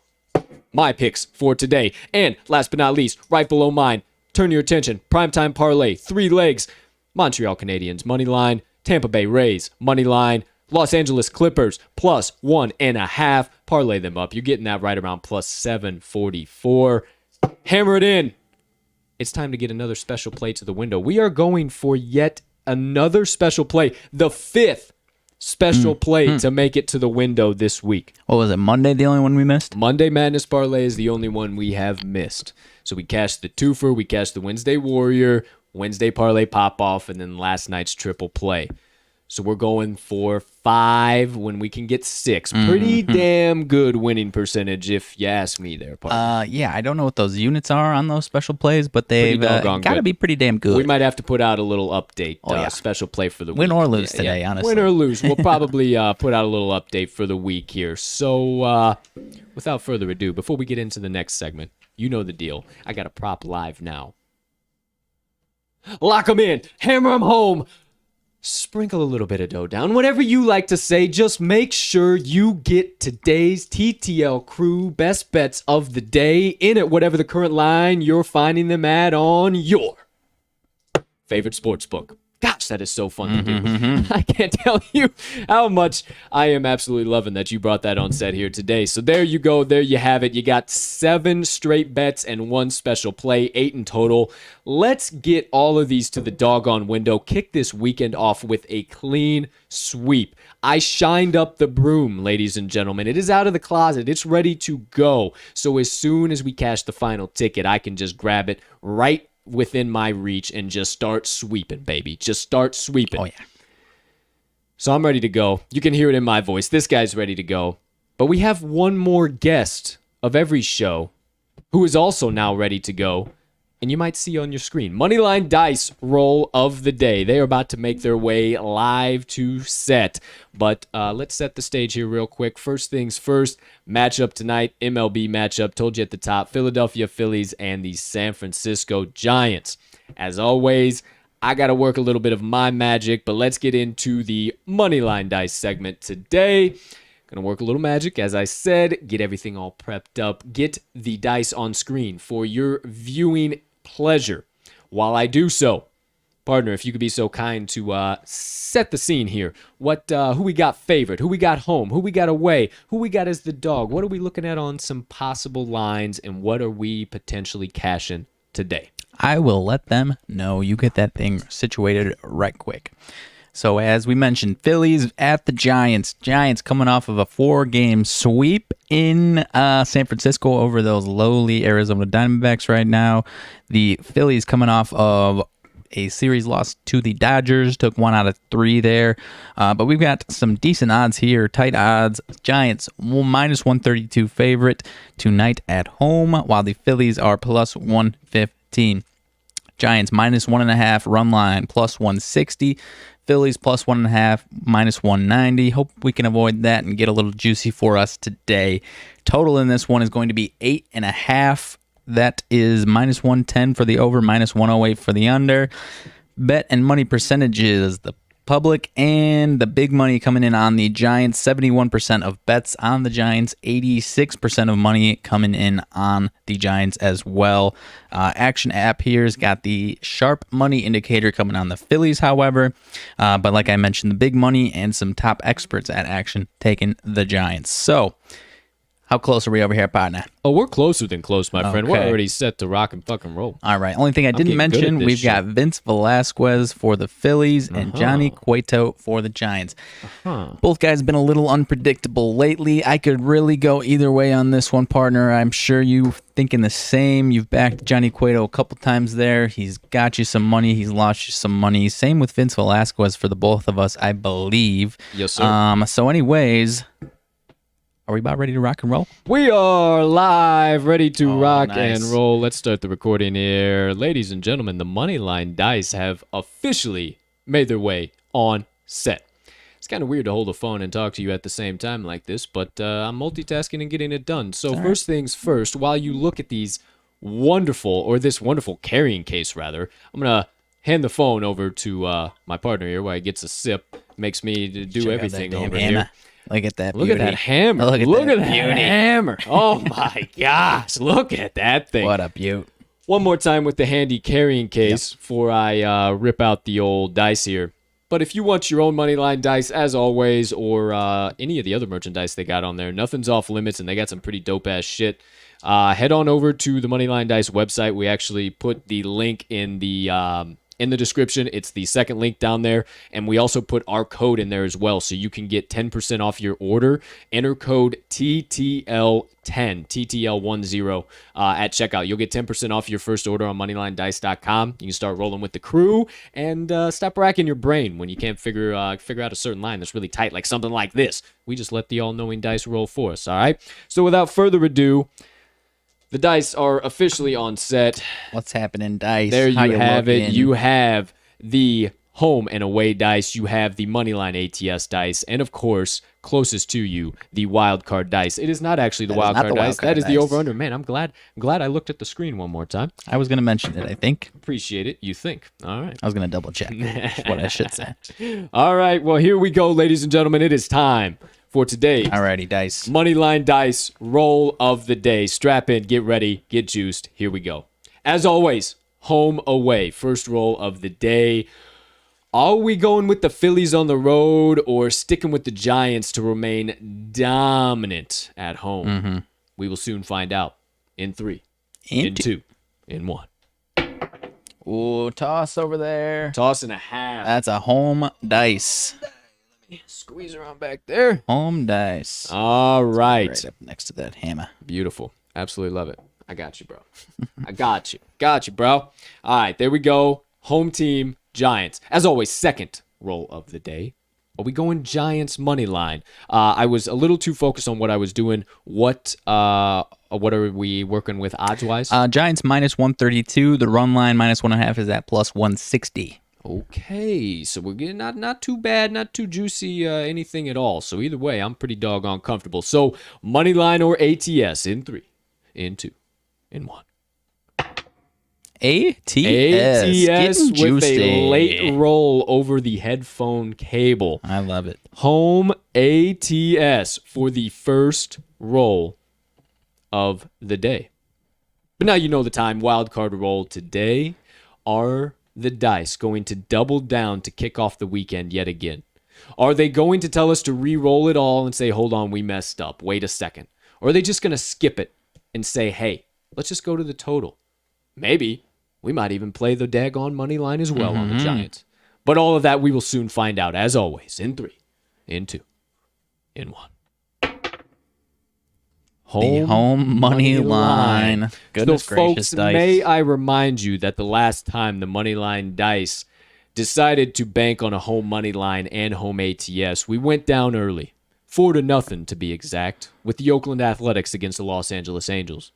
My picks for today. And last but not least, right below mine, turn your attention. Primetime Parlay, 3 legs. Montreal Canadiens, money line. Tampa Bay Rays, money line. Los Angeles Clippers, +1.5. Parlay them up. You're getting that right around +744. Hammer it in. It's time to get another special play to the window. We are going for yet another special play. The 5th special play to make it to the window this week. What was it, Monday, the only one we missed? Monday Madness Parlay is the only one we have missed. So we cashed the twofer, we cashed the Wednesday Warrior, Wednesday Parlay pop-off, and then last night's triple play. So we're going for 5 when we can get 6. Pretty damn good winning percentage, if you ask me there, partner. Yeah, I don't know what those units are on those special plays, but they've got to be pretty damn good. We might have to put out a little update, special play for the week. Win or lose today, honestly. Win or lose. We'll probably put out a little update for the week here. So without further ado, before we get into the next segment, you know the deal. I got a prop live now. Lock them in. Hammer them home. Sprinkle a little bit of dough down. Whatever you like to say, just make sure you get today's TTL crew best bets of the day in at whatever the current line you're finding them at on your favorite sportsbook. Gosh, that is so fun to do. I can't tell you how much I am absolutely loving that you brought that on set here today. So there you go. There you have it. You got 7 straight bets and 1 special play, 8 in total. Let's get all of these to the doggone window. Kick this weekend off with a clean sweep. I shined up the broom, ladies and gentlemen. It is out of the closet. It's ready to go. So as soon as we cash the final ticket, I can just grab it right within my reach and just start sweeping, baby. Just start sweeping. Oh, yeah. So I'm ready to go. You can hear it in my voice. This guy's ready to go. But we have one more guest of every show who is also now ready to go. And you might see on your screen. Moneyline Dice roll of the day. They are about to make their way live to set. But let's set the stage here real quick. First things first, matchup tonight, MLB matchup. Told you at the top, Philadelphia Phillies and the San Francisco Giants. As always, I got to work a little bit of my magic, but let's get into the Moneyline Dice segment today. Gonna work a little magic, as I said, get everything all prepped up, get the dice on screen for your viewing pleasure. While I do so, partner, if you could be so kind to set the scene here. Who we got favored, who we got home, who we got away, who we got as the dog, what are we looking at on some possible lines, and what are we potentially cashing today? I will let them know. You get that thing situated right quick. So as we mentioned, Phillies at the Giants. Giants coming off of a 4-game sweep in San Francisco over those lowly Arizona Diamondbacks right now. The Phillies coming off of a series loss to the Dodgers. Took 1 out of 3 there. But we've got some decent odds here. Tight odds. Giants minus 132 favorite tonight at home, while the Phillies are plus 115. Giants minus 1.5 run line plus 160. Phillies plus 1.5 minus 190. Hope we can avoid that and get a little juicy for us today. Total in this one is going to be 8.5. That is minus 110 for the over, minus 108 for the under. Bet and money percentages. The public and the big money coming in on the Giants. 71% of bets on the Giants. 86% of money coming in on the Giants as well. Action app here's got the sharp money indicator coming on the Phillies, however. But like I mentioned, the big money and some top experts at Action taking the Giants. So, how close are we over here, partner? Oh, we're closer than close, my friend. We're Okay. already set to rock and fucking roll. All right. Only thing I didn't getting good at mention, this we've shit. got Vince Velasquez for the Phillies and Johnny Cueto for the Giants. Both guys been a little unpredictable lately. I could really go either way on this one, partner. I'm sure you thinking the same. You've backed Johnny Cueto a couple times there. He's got you some money. He's lost you some money. Same with Vince Velasquez for the both of us, I believe. Yes, sir. So anyways, are we about ready to rock and roll? We are live, ready to rock nice. and roll. Let's start the recording here. Ladies and gentlemen, the Moneyline Dice have officially made their way on set. It's kind of weird to hold a phone and talk to you at the same time like this, but I'm multitasking and getting it done. So first things first, while you look at these this wonderful carrying case, rather, I'm going to hand the phone over to my partner here while he gets a sip. Makes me do everything over here. Look at that Look beauty. at that hammer. Look at that beauty. hammer. Oh my gosh. Look at that thing. What a beaut. One more time with the handy carrying case before I rip out the old dice here. But if you want your own Moneyline Dice, as always, or any of the other merchandise they got on there, nothing's off limits, and they got some pretty dope-ass shit. Head on over to the Moneyline Dice website. We actually put the link in the in the description. It's the second link down there. And we also put our code in there as well. So you can get 10% off your order. Enter code TTL10, TTL10 at checkout. You'll get 10% off your first order on MoneylineDice.com. You can start rolling with the crew and stop racking your brain when you can't figure out a certain line that's really tight, like something like this. We just let the all-knowing dice roll for us, all right? So without further ado, the dice are officially on set. What's happening, dice? There you have it. You have the home and away dice. You have the Moneyline ATS dice. And, of course, closest to you, the wild card dice. It is not actually the wild card dice. That is the over-under. Man, I'm glad I looked at the screen one more time. I was going to mention it, I think. Appreciate it. You think. All right. I was going to double check. That's what I should say. All right. Well, here we go, ladies and gentlemen. It is time for today's Alrighty, dice. Moneyline Dice roll of the day. Strap in, get ready, get juiced. Here we go. As always, home away. First roll of the day. Are we going with the Phillies on the road or sticking with the Giants to remain dominant at home? Mm-hmm. We will soon find out. In 3, In 2, in 1. Ooh, toss over there. Toss and a half. That's a home dice. Squeeze around back there. Home dice. All right. Right up next to that hammer. Beautiful. Absolutely love it. I got you, bro. I got you. Got you, bro. All right, there we go. Home team, Giants. As always, second roll of the day. Are we going Giants money line? I was a little too focused on what I was doing. What are we working with odds-wise? Giants minus 132. The run line minus 1.5 is at plus 160. Okay, so we're getting not too bad, not too juicy, anything at all. So either way, I'm pretty doggone comfortable. So money line or ATS in 3, in 2, in 1. ATS with juicy. a late roll over the headphone cable. I love it. Home ATS for the first roll of the day. But now you know the time. Wild card roll today. Are the dice going to double down to kick off the weekend yet again? Are they going to tell us to re-roll it all and say, hold on, we messed up, wait a second? Or are they just going to skip it and say, hey, let's just go to the total? Maybe. We might even play the daggone money line as well on the Giants. But all of that we will soon find out, as always, in 3, in 2, in 1. Home money line. Goodness so, gracious, folks, dice. may I remind you that the last time the Moneyline Dice decided to bank on a home money line and home ATS, we went down early, 4-0 to be exact, with the Oakland Athletics against the Los Angeles Angels.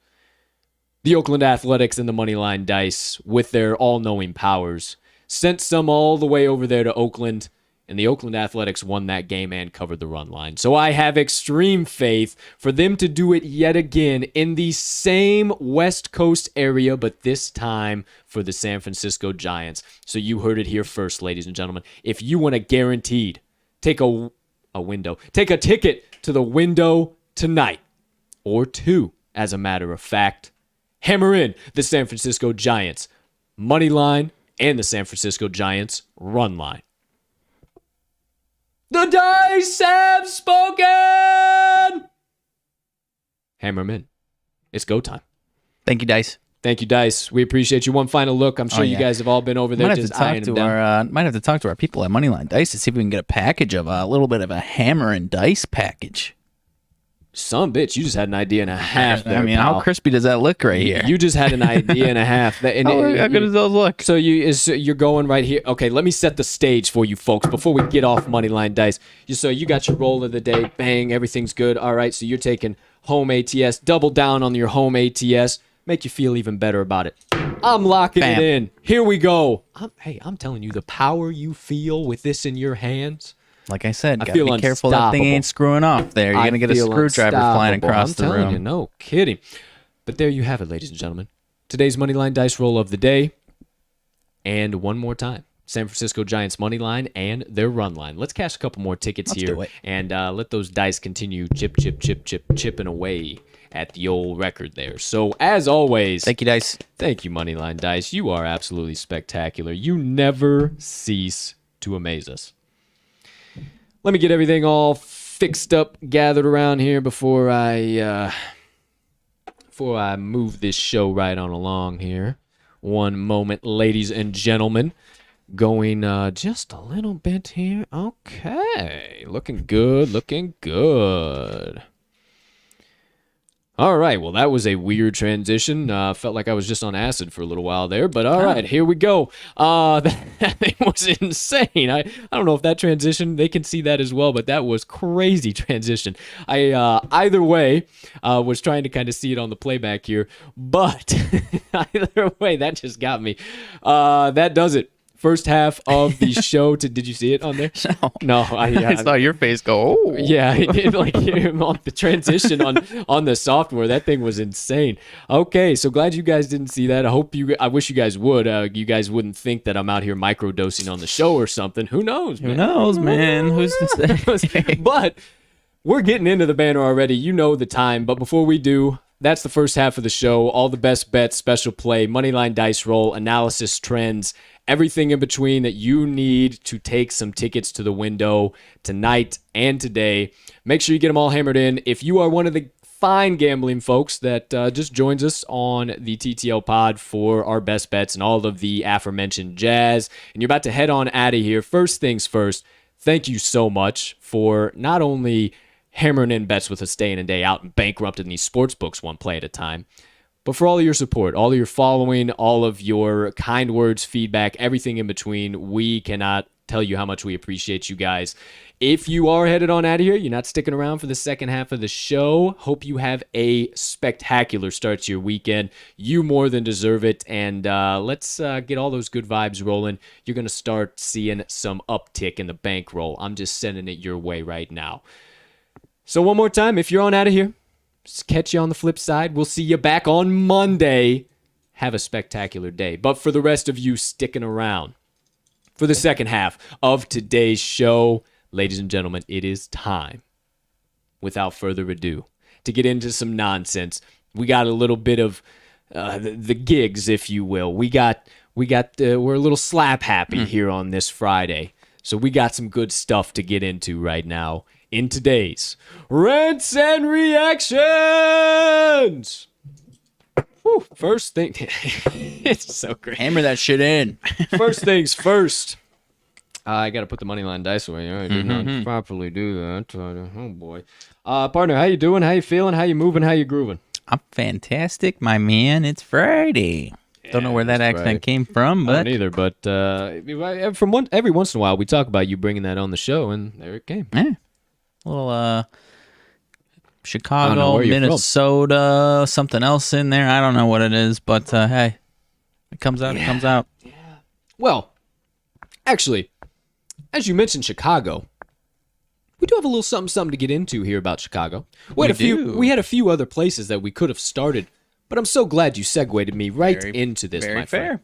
The Oakland Athletics and the Moneyline Dice, with their all-knowing powers, sent some all the way over there to Oakland, and the Oakland Athletics won that game and covered the run line. So I have extreme faith for them to do it yet again in the same West Coast area, but this time for the San Francisco Giants. So you heard it here first, ladies and gentlemen. If you want a guaranteed, take a ticket to the window tonight, or 2, as a matter of fact. Hammer in the San Francisco Giants money line and the San Francisco Giants run line. The dice have spoken! Hammer 'em in. It's go time. Thank you, dice. Thank you, Dice. We appreciate you. One final look. I'm sure you guys have all been over there just eyeing them down. Might have to talk to our people at Moneyline Dice to see if we can get a package of a little bit of a hammer and dice package. Son of a bitch, you just had an idea and a half there, I mean, pal. how crispy does that look right here? You just had an idea and a half. How good does those look? So you're going right here. Okay, let me set the stage for you folks before we get off Moneyline Dice. So you got your roll of the day. Bang, everything's good. All right, so you're taking home ATS. Double down on your home ATS. Make you feel even better about it. I'm locking it in. Here we go. I'm telling you, the power you feel with this in your hands. Like I said, gotta feel be careful that thing ain't screwing off there. You're going to get a screwdriver flying across the room. You, no kidding. But there you have it, ladies and gentlemen. Today's Moneyline Dice roll of the day. And one more time. San Francisco Giants money line and their run line. Let's cash a couple more tickets here. And let those dice continue chipping away at the old record there. So, as always... Thank you, Dice. Thank you, Moneyline Dice. You are absolutely spectacular. You never cease to amaze us. Let me get everything all fixed up, gathered around here before I move this show right on along here. One moment, ladies and gentlemen. going just a little bit here. Okay, looking good, looking good. All right, well, that was a weird transition. Felt like I was just on acid for a little while there, but all right, here we go. That thing was insane. I don't know if that transition, they can see that as well, but that was crazy transition. I either way, was trying to kind of see it on the playback here, but either way, that just got me. That does it. First half of the show. Did you see it on there? No. I saw your face go, oh. Yeah, like on the transition on the software. That thing was insane. Okay, so glad you guys didn't see that. I wish you guys would. You guys wouldn't think that I'm out here microdosing on the show or something. Who knows, man? Who knows, man? Who's to say? But we're getting into the banner already. You know the time. But before we do, that's the first half of the show. All the best bets, special play, Moneyline Dice roll, analysis, trends, everything in between that you need to take some tickets to the window tonight and today. Make sure you get them all hammered in. If you are one of the fine gambling folks that just joins us on the TTL pod for our best bets and all of the aforementioned jazz, and you're about to head on out of here, first things first, thank you so much for not only hammering in bets with us day in and day out and bankrupting these sports books one play at a time, but for all of your support, all of your following, all of your kind words, feedback, everything in between. We cannot tell you how much we appreciate you guys. If you are headed on out of here, you're not sticking around for the second half of the show. Hope you have a spectacular start to your weekend. You more than deserve it. And let's get all those good vibes rolling. You're going to start seeing some uptick in the bankroll. I'm just sending it your way right now. So one more time, if you're on out of here, catch you on the flip side. We'll see you back on Monday. Have a spectacular day. But for the rest of you sticking around for the second half of today's show, ladies and gentlemen, it is time, without further ado, to get into some nonsense. We got a little bit of the gigs, if you will. We're a little slap happy here on this Friday. So we got some good stuff to get into right now in today's Rants and Reactions. Whew, first thing, it's so great. Hammer that shit in. First things first. I got to put the Moneyline Dice away. I did not properly do that. Oh, boy. Partner, how you doing? How you feeling? How you moving? How you grooving? I'm fantastic, my man. It's Friday. Don't know where that accent came from, but... I don't either, but every once in a while, we talk about you bringing that on the show, and there it came. Yeah. A little Chicago, Minnesota, something else in there. I don't know what it is, but hey, it comes out. Yeah. It comes out. Yeah. Well, actually, as you mentioned Chicago, we do have a little something to get into here about Chicago. We had a few other places that we could have started, but I'm so glad you segued me into this, my friend.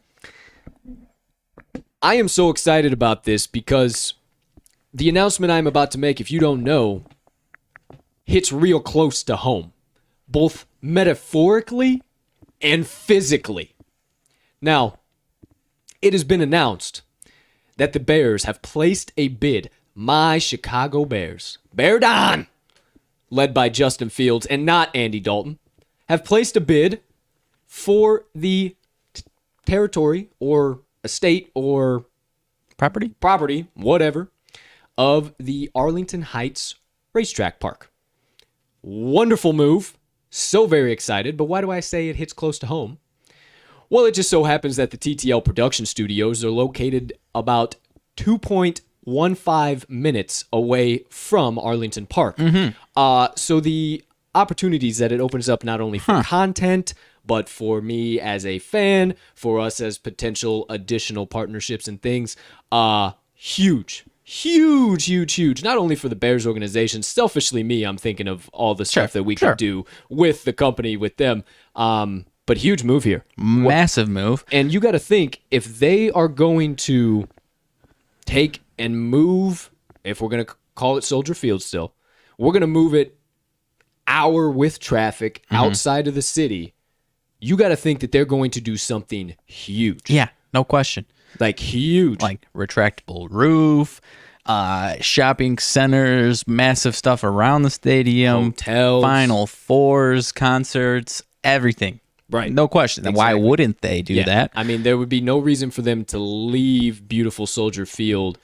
I am so excited about this because the announcement I'm about to make, if you don't know, hits real close to home, both metaphorically and physically. Now, it has been announced that the Bears have placed a bid. My Chicago Bears, Bear Don, led by Justin Fields and not Andy Dalton, have placed a bid for the territory or estate or property, whatever, of the Arlington Heights Racetrack Park. Wonderful move. So very excited. But why do I say it hits close to home? Well, it just so happens that the TTL production studios are located about 2.15 minutes away from Arlington Park. So the opportunities that it opens up not only for content, but for me as a fan, for us as potential additional partnerships and things, huge. Not only for the Bears organization. Selfishly, me, I'm thinking of all the stuff that we could do with the company, with them. But huge move here. Massive move. And you got to think, if they are going to take and move, if we're going to call it Soldier Field still, we're going to move it hour with traffic outside of the city. You got to think that they're going to do something huge. Yeah, no question. Like huge. Like retractable roof, shopping centers, massive stuff around the stadium, hotels, Final Fours, concerts, everything. Right. No question. Then why wouldn't they do that? I mean, there would be no reason for them to leave beautiful Soldier Field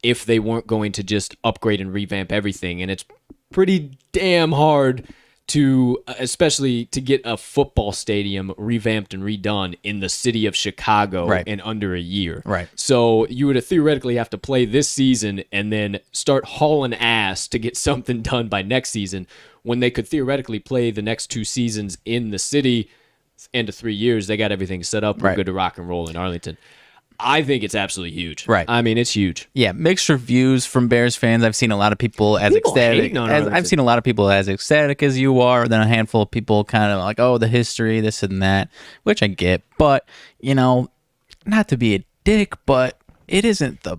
if they weren't going to just upgrade and revamp everything. And it's pretty damn hard to, especially to get a football stadium revamped and redone in the city of Chicago in under a year. Right. So you would theoretically have to play this season and then start hauling ass to get something done by next season, when they could theoretically play the next 2 seasons in the city. End of 3 years, they got everything set up. We're good to rock and roll in Arlington. I think it's absolutely huge. Right. I mean, it's huge. Yeah, mixed reviews from Bears fans. I've seen a lot of people as ecstatic. I've seen a lot of people as ecstatic as you are. Then a handful of people kind of like, oh, the history, this and that, which I get. But, not to be a dick, but it isn't the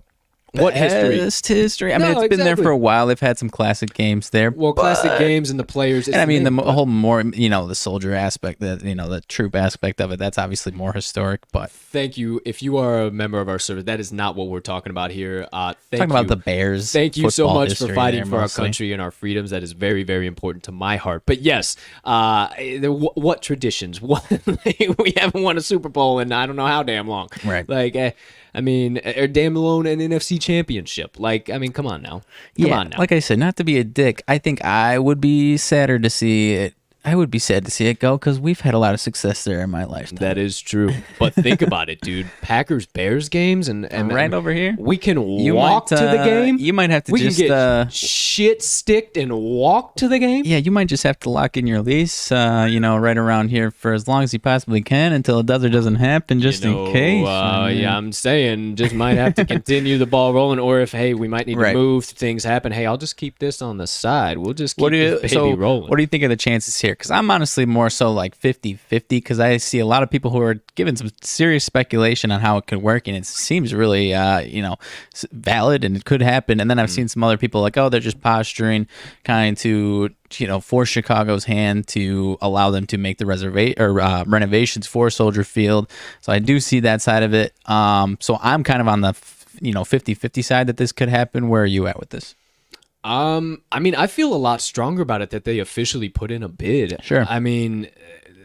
what history? I mean, it's been there for a while. They've had some classic games there. Well, classic games and the players. And I mean, the whole more, the soldier aspect, the troop aspect of it, that's obviously more historic. But thank you. If you are a member of our service, that is not what we're talking about here. Talking about the Bears. Thank you so much for fighting for our country and our freedoms. That is very, very important to my heart. But yes, what traditions? We haven't won a Super Bowl in I don't know how damn long. Right. Like, I mean, damn alone an NFC championship. Like, I mean, come on now. Come on now. Like I said, not to be a dick, I think I would be sadder to see it. I would be sad to see it go because we've had a lot of success there in my lifetime. That is true. But think about it, dude. Packers-Bears games and right over here. We can walk to the game. You might have to we can get shit sticked and walk to the game. Yeah, you might just have to lock in your lease, right around here for as long as you possibly can until it does or doesn't happen, just in case. Yeah, I'm saying just might have to continue the ball rolling, or if, hey, we might need to move, things happen. Hey, I'll just keep this on the side. We'll just keep this baby rolling. What do you think of the chances here? Because I'm honestly more so like 50-50 because I see a lot of people who are giving some serious speculation on how it could work, and it seems really, valid and it could happen. And then I've seen some other people like, oh, they're just posturing kind to, force Chicago's hand to allow them to make the renovations for Soldier Field. So I do see that side of it. So I'm kind of on the, 50-50 side that this could happen. Where are you at with this? I mean, I feel a lot stronger about it that they officially put in a bid. Sure. I mean,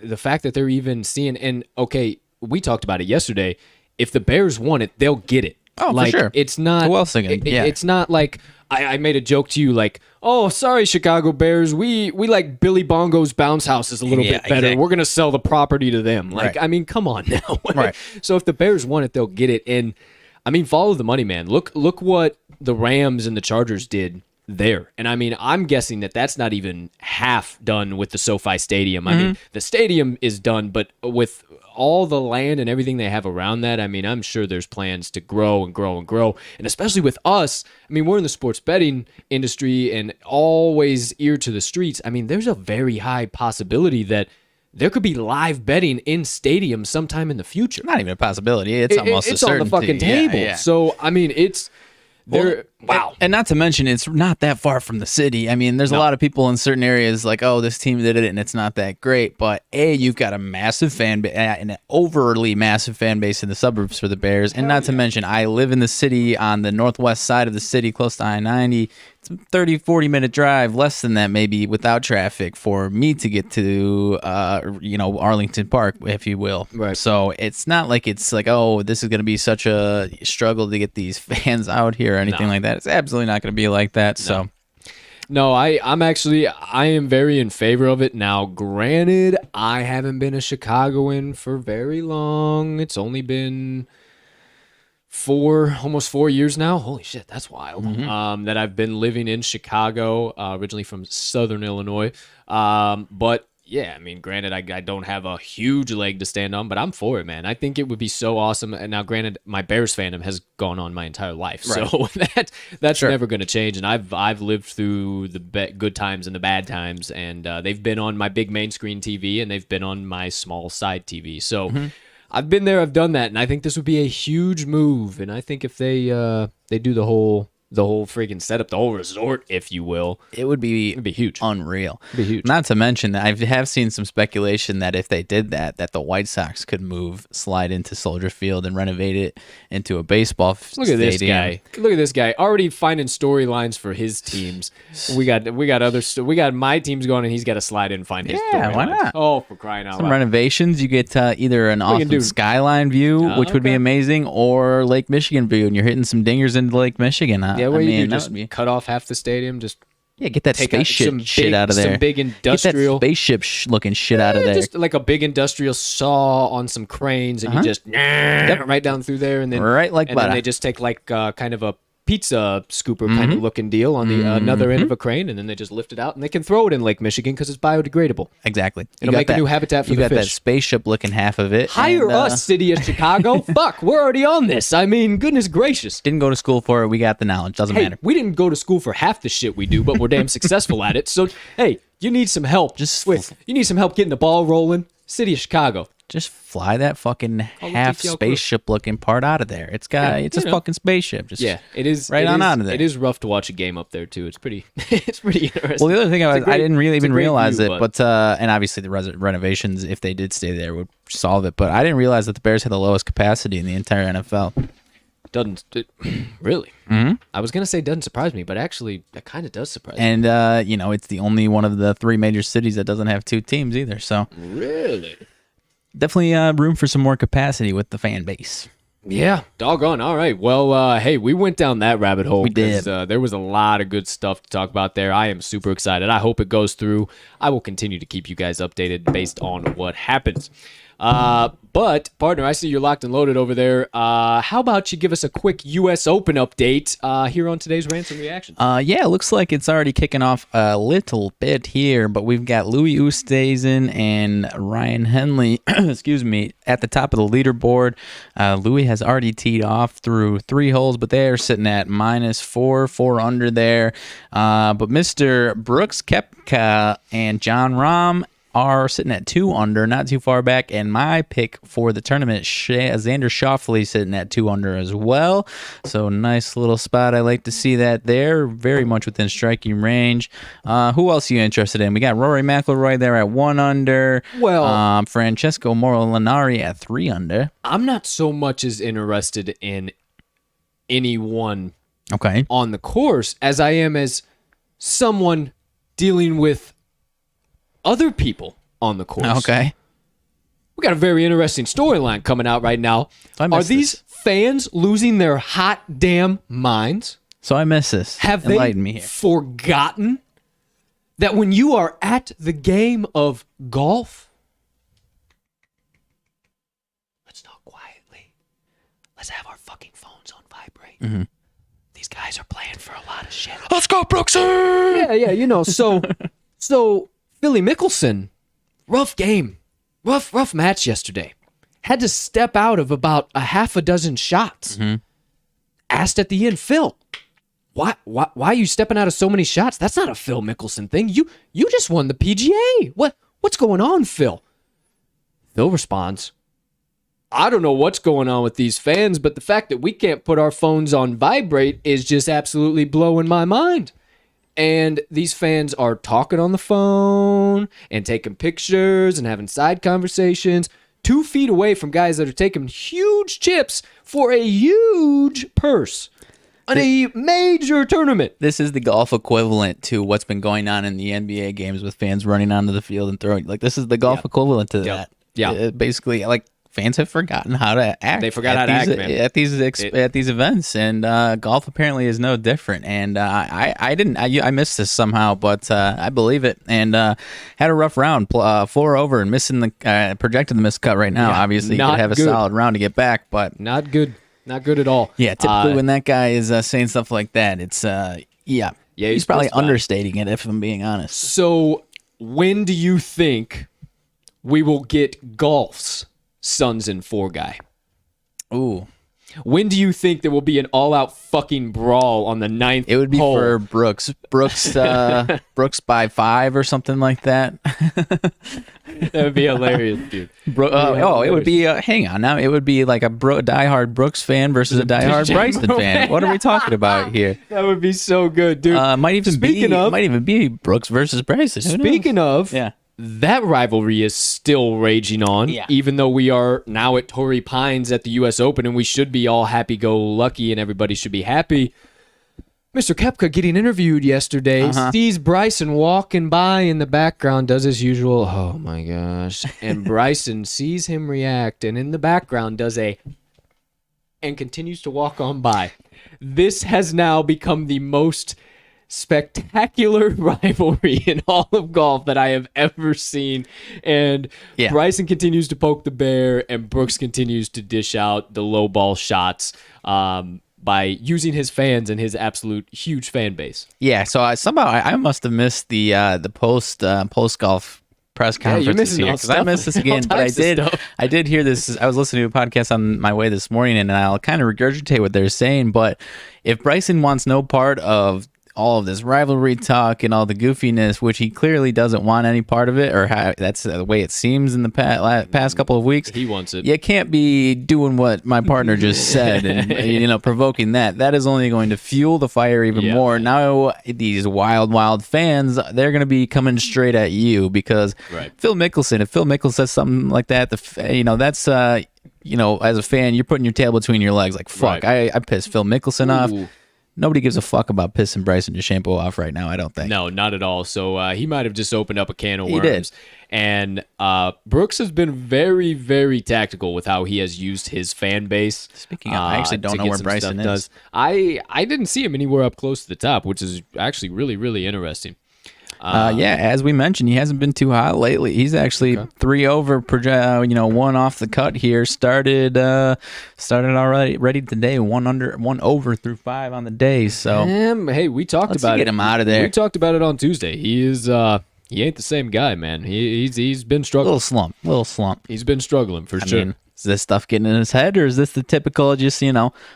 the fact that they're even seeing, and okay, we talked about it yesterday. If the Bears want it, they'll get it. Oh, for sure. It's not. Who else thinking? Yeah. It's not like I made a joke to you like, oh, sorry, Chicago Bears, we like Billy Bongo's bounce houses a little bit better. Exactly. We're gonna sell the property to them. Like, I mean, come on now. Right. So if the Bears want it, they'll get it. And I mean, follow the money, man. Look what the Rams and the Chargers did there. And I mean, I'm guessing that that's not even half done with the SoFi Stadium. I mean, the stadium is done, but with all the land and everything they have around that, I mean, I'm sure there's plans to grow and grow and grow. And especially with us, I mean, we're in the sports betting industry and always ear to the streets. I mean, there's a very high possibility that there could be live betting in stadiums sometime in the future. Not even a possibility. It's almost a certainty. It's on the fucking table. Yeah. So, I mean, it's... Wow. And not to mention, it's not that far from the city. I mean, there's a lot of people in certain areas like, oh, this team did it and it's not that great. But you've got a massive fan base, an overly massive fan base in the suburbs for the Bears. And not to mention, I live in the city on the northwest side of the city, close to I-90. It's a 30, 40-minute drive, less than that maybe, without traffic for me to get to, Arlington Park, if you will. Right. So it's not like it's like, oh, this is going to be such a struggle to get these fans out here or anything like that. It's absolutely not going to be like that. So, no, I am very in favor of it. Now, granted, I haven't been a Chicagoan for very long. It's only been almost 4 years now. Holy shit, that's wild. That I've been living in Chicago, originally from Southern Illinois. But yeah, I mean, granted, I don't have a huge leg to stand on, but I'm for it, man. I think it would be so awesome. And now, granted, my Bears fandom has gone on my entire life, so that's never going to change. And I've lived through the good times and the bad times, and they've been on my big main screen TV, and they've been on my small side TV. So I've been there, I've done that, and I think this would be a huge move. And I think if they do the whole the whole freaking setup, the whole resort, if you will. It would be It'd be huge. Unreal. It'd be huge. Not to mention that I have seen some speculation that if they did that the White Sox could slide into Soldier Field and renovate it into a baseball Look at stadium. this guy. Look at this guy already finding storylines for his teams. We got my teams going, and he's got to slide in and find his storylines. Why not? Oh, for crying out Some loud. renovations. You get either an awesome skyline view, which would be amazing, or Lake Michigan view, and you're hitting some dingers into Lake Michigan. Yeah, what you do, just cut off half the stadium, just get that spaceship shit out of there. Some big industrial, get that spaceship looking shit out of there. Just like a big industrial saw on some cranes, and you just right down through there, and then then they just take like kind of a pizza scooper kind of looking deal on the another end of a crane, and then they just lift it out, and they can throw it in Lake Michigan because it's biodegradable. Exactly. It'll make a new habitat for the fish. You got that spaceship looking half of it. Hire us, city of Chicago. Fuck, we're already on this. I mean, goodness gracious. Didn't go to school for it. We got the knowledge. Doesn't matter. We didn't go to school for half the shit we do, but we're damn successful at it. So, hey, you need some help. You need some help getting the ball rolling. City of Chicago. Just fly that fucking half spaceship looking part out of there. It's a fucking spaceship. Just it is right out of there. It is rough to watch a game up there too. It's pretty interesting. Well, the other thing I didn't really even realize it, but and obviously the renovations, if they did stay there, would solve it. But I didn't realize that the Bears had the lowest capacity in the entire NFL. Really? Mm-hmm. I was gonna say doesn't surprise me, but actually that kind of does surprise me. And it's the only one of the 3 major cities that doesn't have 2 teams either. So really. Definitely room for some more capacity with the fan base. Yeah, doggone. All right. Well, hey, we went down that rabbit hole. We did. There was a lot of good stuff to talk about there. I am super excited. I hope it goes through. I will continue to keep you guys updated based on what happens. But, partner, I see you're locked and loaded over there. How about you give us a quick U.S. Open update here on today's Rants and Reactions? Yeah, it looks like it's already kicking off a little bit here, but we've got Louis Oosthuizen and Ryan Henley, excuse me, at the top of the leaderboard. Louis has already teed off through 3 holes, but they are sitting at -4, 4 under there. But Mr. Brooks Koepka and John Rahm are sitting at 2 under, not too far back, and my pick for the tournament, Xander Schauffele, sitting at 2 under as well. So nice little spot. I like to see that there, very much within striking range. Who else are you interested in? We got Rory McIlroy there at 1 under. Well, Francesco Molinari at 3 under. I'm not so much as interested in anyone on the course as I am as someone dealing with other people on the course. Okay. We got a very interesting storyline coming out right now. Are these fans losing their hot damn minds? So I miss this. Have they forgotten that when you are at the game of golf, let's talk quietly. Let's have our fucking phones on vibrate. Mm-hmm. These guys are playing for a lot of shit. Let's go, Brooksy! Yeah, so Philly Mickelson, rough game, rough match yesterday. Had to step out of about a half a dozen shots. Mm-hmm. Asked at the end, Phil, why are you stepping out of so many shots? That's not a Phil Mickelson thing. You just won the PGA. What's going on, Phil? Phil responds, I don't know what's going on with these fans, but the fact that we can't put our phones on vibrate is just absolutely blowing my mind. And these fans are talking on the phone and taking pictures and having side conversations 2 feet away from guys that are taking huge chips for a huge purse on a major tournament. This is the golf equivalent to what's been going on in the NBA games with fans running onto the field and throwing. Like, this is the golf equivalent to that. Yeah. Basically, like, fans have forgotten how to act. They forgot how to act, man. At these events, and golf apparently is no different. And I missed this somehow, but I believe it. And had a rough round, 4 over, and missing the projected the missed cut right now. Yeah, obviously, you could have a solid round to get back, but not good at all. Yeah, typically when that guy is saying stuff like that, it's he's probably understating it, if I'm being honest. So when do you think we will get golf's Sons and 4 guy? Ooh. When do you think there will be an all-out fucking brawl on the ninth It would be hole? for Brooks. Brooks by 5 or something like that. That would be hilarious, dude. It would be. Hang on now. It would be like a diehard Brooks fan versus a diehard Bryson fan. What are we talking about here? That would be so good, dude. Might even be Brooks versus Bryson. Speaking of, yeah. That rivalry is still raging on, even though we are now at Torrey Pines at the U.S. Open, and we should be all happy-go-lucky, and everybody should be happy. Mr. Koepka getting interviewed yesterday, sees Bryson walking by in the background, does his usual, oh my gosh, and Bryson sees him react, and in the background does and continues to walk on by. This has now become the most spectacular rivalry in all of golf that I have ever seen, and Bryson continues to poke the bear, and Brooks continues to dish out the low ball shots by using his fans and his absolute huge fan base. Yeah, so I must have missed the post golf press conference here because I missed this again. But I did hear this. I was listening to a podcast on my way this morning, and I'll kind of regurgitate what they're saying. But if Bryson wants no part of all of this rivalry talk and all the goofiness, which he clearly doesn't want any part of it, or that's the way it seems in the past couple of weeks. He wants it. You can't be doing what my partner just said and provoking that. That is only going to fuel the fire even more. Now these wild fans, they're going to be coming straight at you because Phil Mickelson. If Phil Mickelson says something like that, that's as a fan, you're putting your tail between your legs. Like fuck, I pissed Phil Mickelson off. Nobody gives a fuck about pissing Bryson DeChambeau off right now, I don't think. No, not at all. So he might have just opened up a can of worms. He did. And Brooks has been very, very tactical with how he has used his fan base. Speaking of, I actually don't know where Bryson is. I didn't see him anywhere up close to the top, which is actually really, really interesting. As we mentioned, he hasn't been too hot lately. He's actually 3 over, 1 off the cut here. Started already today, 1 over through 5 on the day. So hey, we talked about it. Get him out of there. We talked about it on Tuesday. He is he ain't the same guy, man. He's been struggling. Little slump. He's been struggling for sure. Mean, is this stuff getting in his head, or is this the typical just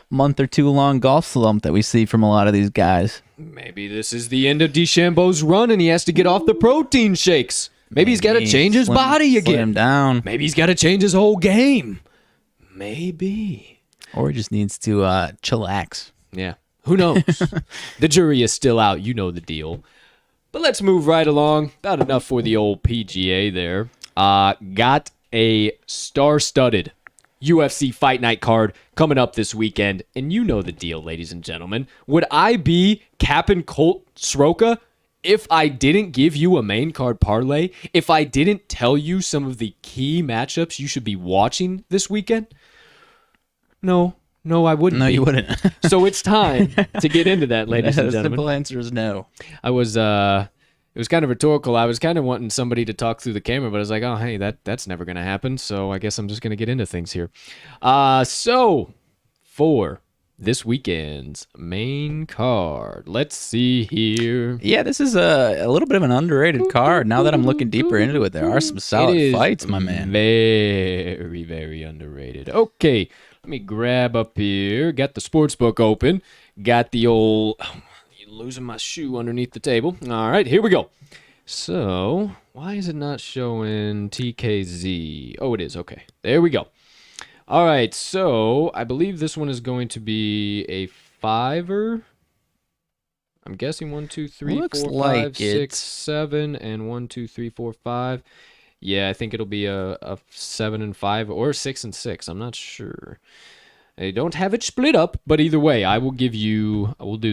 month or two long golf slump that we see from a lot of these guys? Maybe this is the end of DeChambeau's run and he has to get off the protein shakes. Maybe he's got to change his body again. Slim down. Maybe he's got to change his whole game. Maybe. Or he just needs to chillax. Yeah. Who knows? The jury is still out. You know the deal. But let's move right along. About enough for the old PGA there. Got a star-studded UFC Fight Night card coming up this weekend, and you know the deal, ladies and gentlemen. Would I be capping Colt Sroka if I didn't give you a main card parlay? If I didn't tell you some of the key matchups you should be watching this weekend? No, I wouldn't. No, you wouldn't. So it's time to get into that, ladies and The gentlemen. simple answer is no. It was kind of rhetorical. I was kind of wanting somebody to talk through the camera, but I was like, oh, hey, that's never going to happen. So I guess I'm just going to get into things here. So for this weekend's main card, let's see here. Yeah, this is a little bit of an underrated card. Now that I'm looking deeper into it, there are some solid fights, my man. Very, very underrated. Okay, let me grab up here. Got the sportsbook open. Got the old... losing my shoe underneath the table. All right, here we go. So, why is it not showing TKZ? Oh, it is. Okay, there we go. All right, so I believe this one is going to be a fiver. I'm guessing 1, 2, 3, Looks 4, like 5, 6, 7, and 1, 2, 3, 4, 5. Yeah, I think it'll be a 7 and 5 or 6 and 6. I'm not sure. I don't have it split up, but either way, we'll do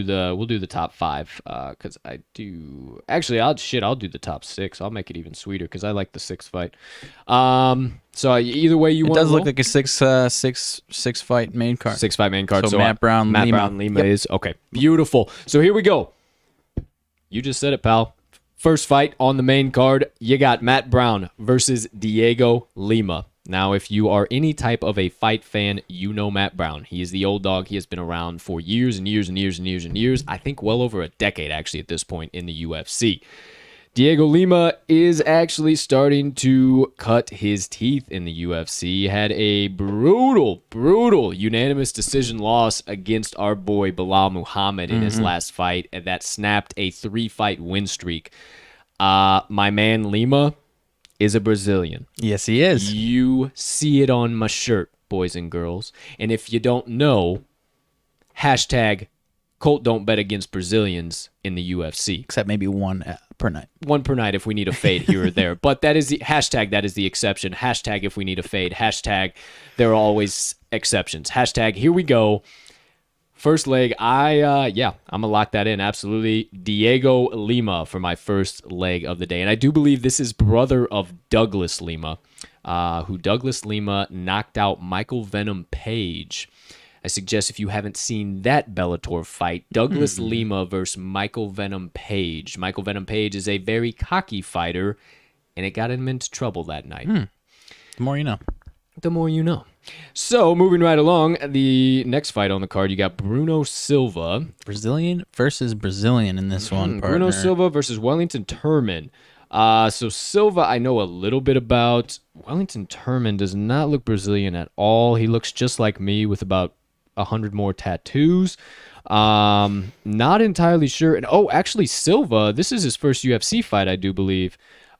the top 5 because I do. Actually, I'll do the top 6. I'll make it even sweeter because I like the 6 fight. So either way you want. It does look like a six fight main card. 6 fight main card. So Matt Brown, Lima is okay. Beautiful. So here we go. You just said it, pal. First fight on the main card, you got Matt Brown versus Diego Lima. Now, if you are any type of a fight fan, you know Matt Brown. He is the old dog. He has been around for years and years and years and years and years. I think well over a decade, actually, at this point in the UFC. Diego Lima is actually starting to cut his teeth in the UFC. He had a brutal unanimous decision loss against our boy Bilal Muhammad in his last fight, and that snapped a 3-fight win streak. My man Lima is a Brazilian. Yes, he is. You see it on my shirt, boys and girls. And if you don't know, hashtag Colt don't bet against Brazilians in the UFC. Except maybe one per night. One per night if we need a fade here or there. But that is the hashtag, that is the exception. Hashtag if we need a fade. Hashtag there are always exceptions. Hashtag here we go. First leg, I'm gonna lock that in. Absolutely. Diego Lima for my first leg of the day. And I do believe this is brother of Douglas Lima, who Douglas Lima knocked out Michael Venom Page. I suggest if you haven't seen that Bellator fight, Douglas Lima versus Michael Venom Page. Michael Venom Page is a very cocky fighter, and it got him into trouble that night. The more you know. The more you know. So, moving right along, the next fight on the card, you got Bruno Silva. Brazilian versus Brazilian in this one, partner. Bruno Silva versus Wellington Turman. So Silva, I know a little bit about. Wellington Turman does not look Brazilian at all. He looks just like me with about 100 more tattoos. Not entirely sure. And actually Silva, this is his first UFC fight, I do believe.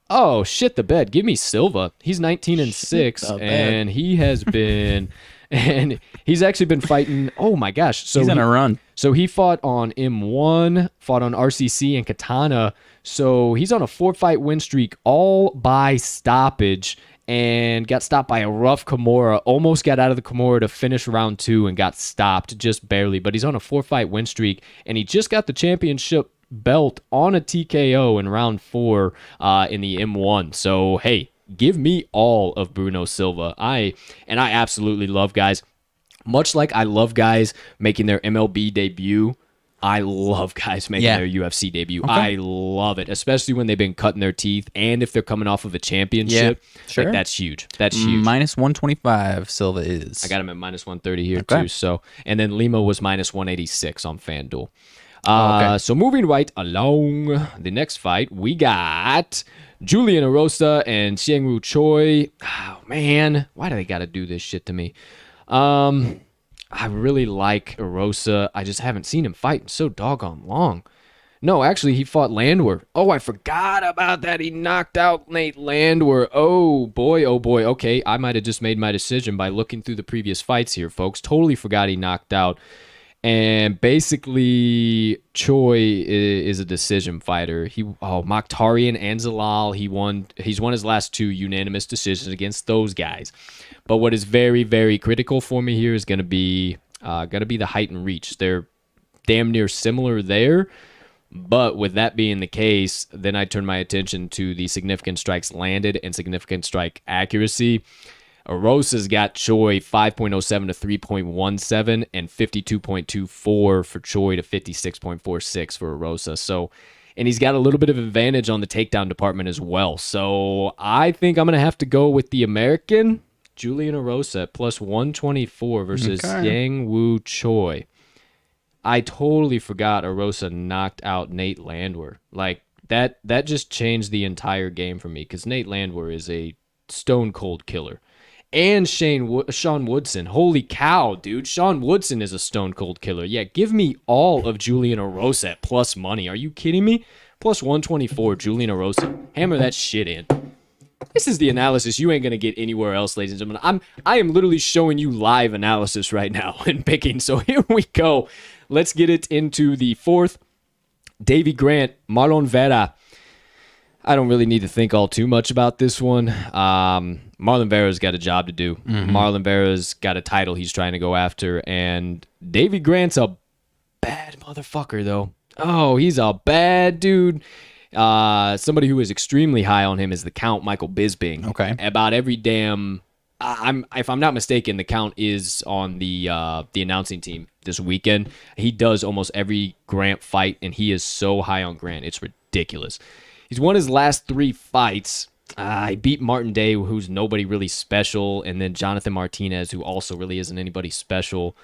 Oh, shit the bed. Give me Silva. He's 19-6, and he has been, and he's actually been fighting. Oh my gosh. So he's on a run. So he fought on M1, fought on RCC and Katana. So he's on a 4-fight win streak, all by stoppage, and got stopped by a rough Kimura. Almost got out of the Kimura to finish round 2 and got stopped just barely. But he's on a 4-fight win streak, and he just got the championship belt on a TKO in round 4 in the M1. So, hey, give me all of Bruno Silva. I absolutely love guys. Much like I love guys making their MLB debut, I love guys making their UFC debut. Okay. I love it, especially when they've been cutting their teeth and if they're coming off of a championship. Yeah, sure. Like, that's huge. That's huge. Minus 125 Silva is. I got him at minus 130 here too. So, and then Lima was minus 186 on FanDuel. So moving right along, the next fight, we got Julian Erosa and Xiangwu Choi. Oh, man, why do they got to do this shit to me? I really like Erosa. I just haven't seen him fight in so doggone long. No, actually, he fought Landwehr. Oh, I forgot about that. He knocked out Nate Landwehr. Oh, boy. Okay, I might have just made my decision by looking through the previous fights here, folks. Totally forgot he knocked out. And basically, Choi is a decision fighter. Mokhtarian and Zalal, he's won his last 2 unanimous decisions against those guys. But what is very, very critical for me here is going to be the height and reach. They're damn near similar there. But with that being the case, then I turn my attention to the significant strikes landed and significant strike accuracy. Erosa's got Choi 5.07 to 3.17 and 52.24 for Choi to 56.46 for Erosa. So, and he's got a little bit of advantage on the takedown department as well. So I think I'm going to have to go with the American, Julian Erosa, at plus 124 versus Xiangwu Choi. I totally forgot Erosa knocked out Nate Landwehr. Like, that just changed the entire game for me because Nate Landwehr is a stone cold killer. And Sean Woodson. Holy cow, dude. Sean Woodson is a stone cold killer. Yeah, give me all of Julian Erosa at plus money. Are you kidding me? Plus 124, Julian Erosa. Hammer that shit in. This is the analysis you ain't going to get anywhere else, ladies and gentlemen. I am literally showing you live analysis right now and picking. So here we go. Let's get it into the fourth. Davy Grant, Marlon Vera. I don't really need to think all too much about this one. Marlon Vera's got a job to do. Marlon Vera's got a title he's trying to go after. And Davy Grant's a bad motherfucker, though. Oh, he's a bad dude. Somebody who is extremely high on him is the Count, Michael Bisping. Okay. About every damn... if I'm not mistaken, the Count is on the announcing team this weekend. He does almost every Grant fight, and he is so high on Grant. It's ridiculous. He's won his last 3 fights. He beat Martin Day, who's nobody really special, and then Jonathan Martinez, who also really isn't anybody special.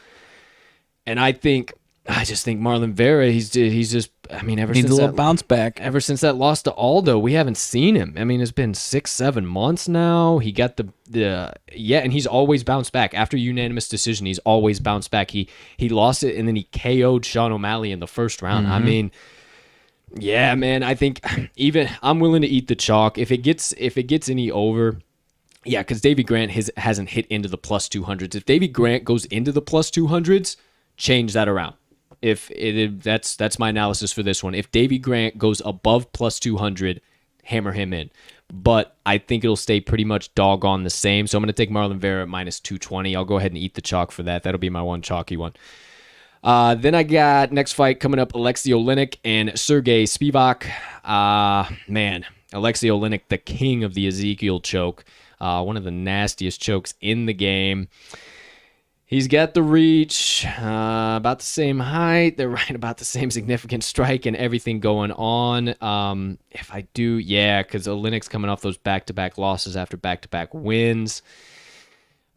And I think I just think Marlon Vera, he's just, I mean, Needs a little bounce back. Ever since that loss to Aldo, we haven't seen him. I mean, it's been 6-7 months now. He got and he's always bounced back. After unanimous decision, he's always bounced back. He lost it, and then he KO'd Sean O'Malley in the first round. I mean, yeah, man, I think even I'm willing to eat the chalk. If it gets any over, yeah, because Davey Grant hasn't hit into the plus 200s. If Davey Grant goes into the plus 200s, change that around. That's my analysis for this one. If Davey Grant goes above plus 200, hammer him in. But I think it'll stay pretty much doggone the same. So I'm going to take Marlon Vera at minus 220. I'll go ahead and eat the chalk for that. That'll be my one chalky one. Then I got next fight coming up, Alexei Oleinik and Sergey Spivak. Man, Alexei Oleinik, the king of the Ezekiel choke. One of the nastiest chokes in the game. He's got the reach, about the same height. They're right about the same significant strike and everything going on. If I do, yeah, because Oleinik's coming off those back-to-back losses after back-to-back wins.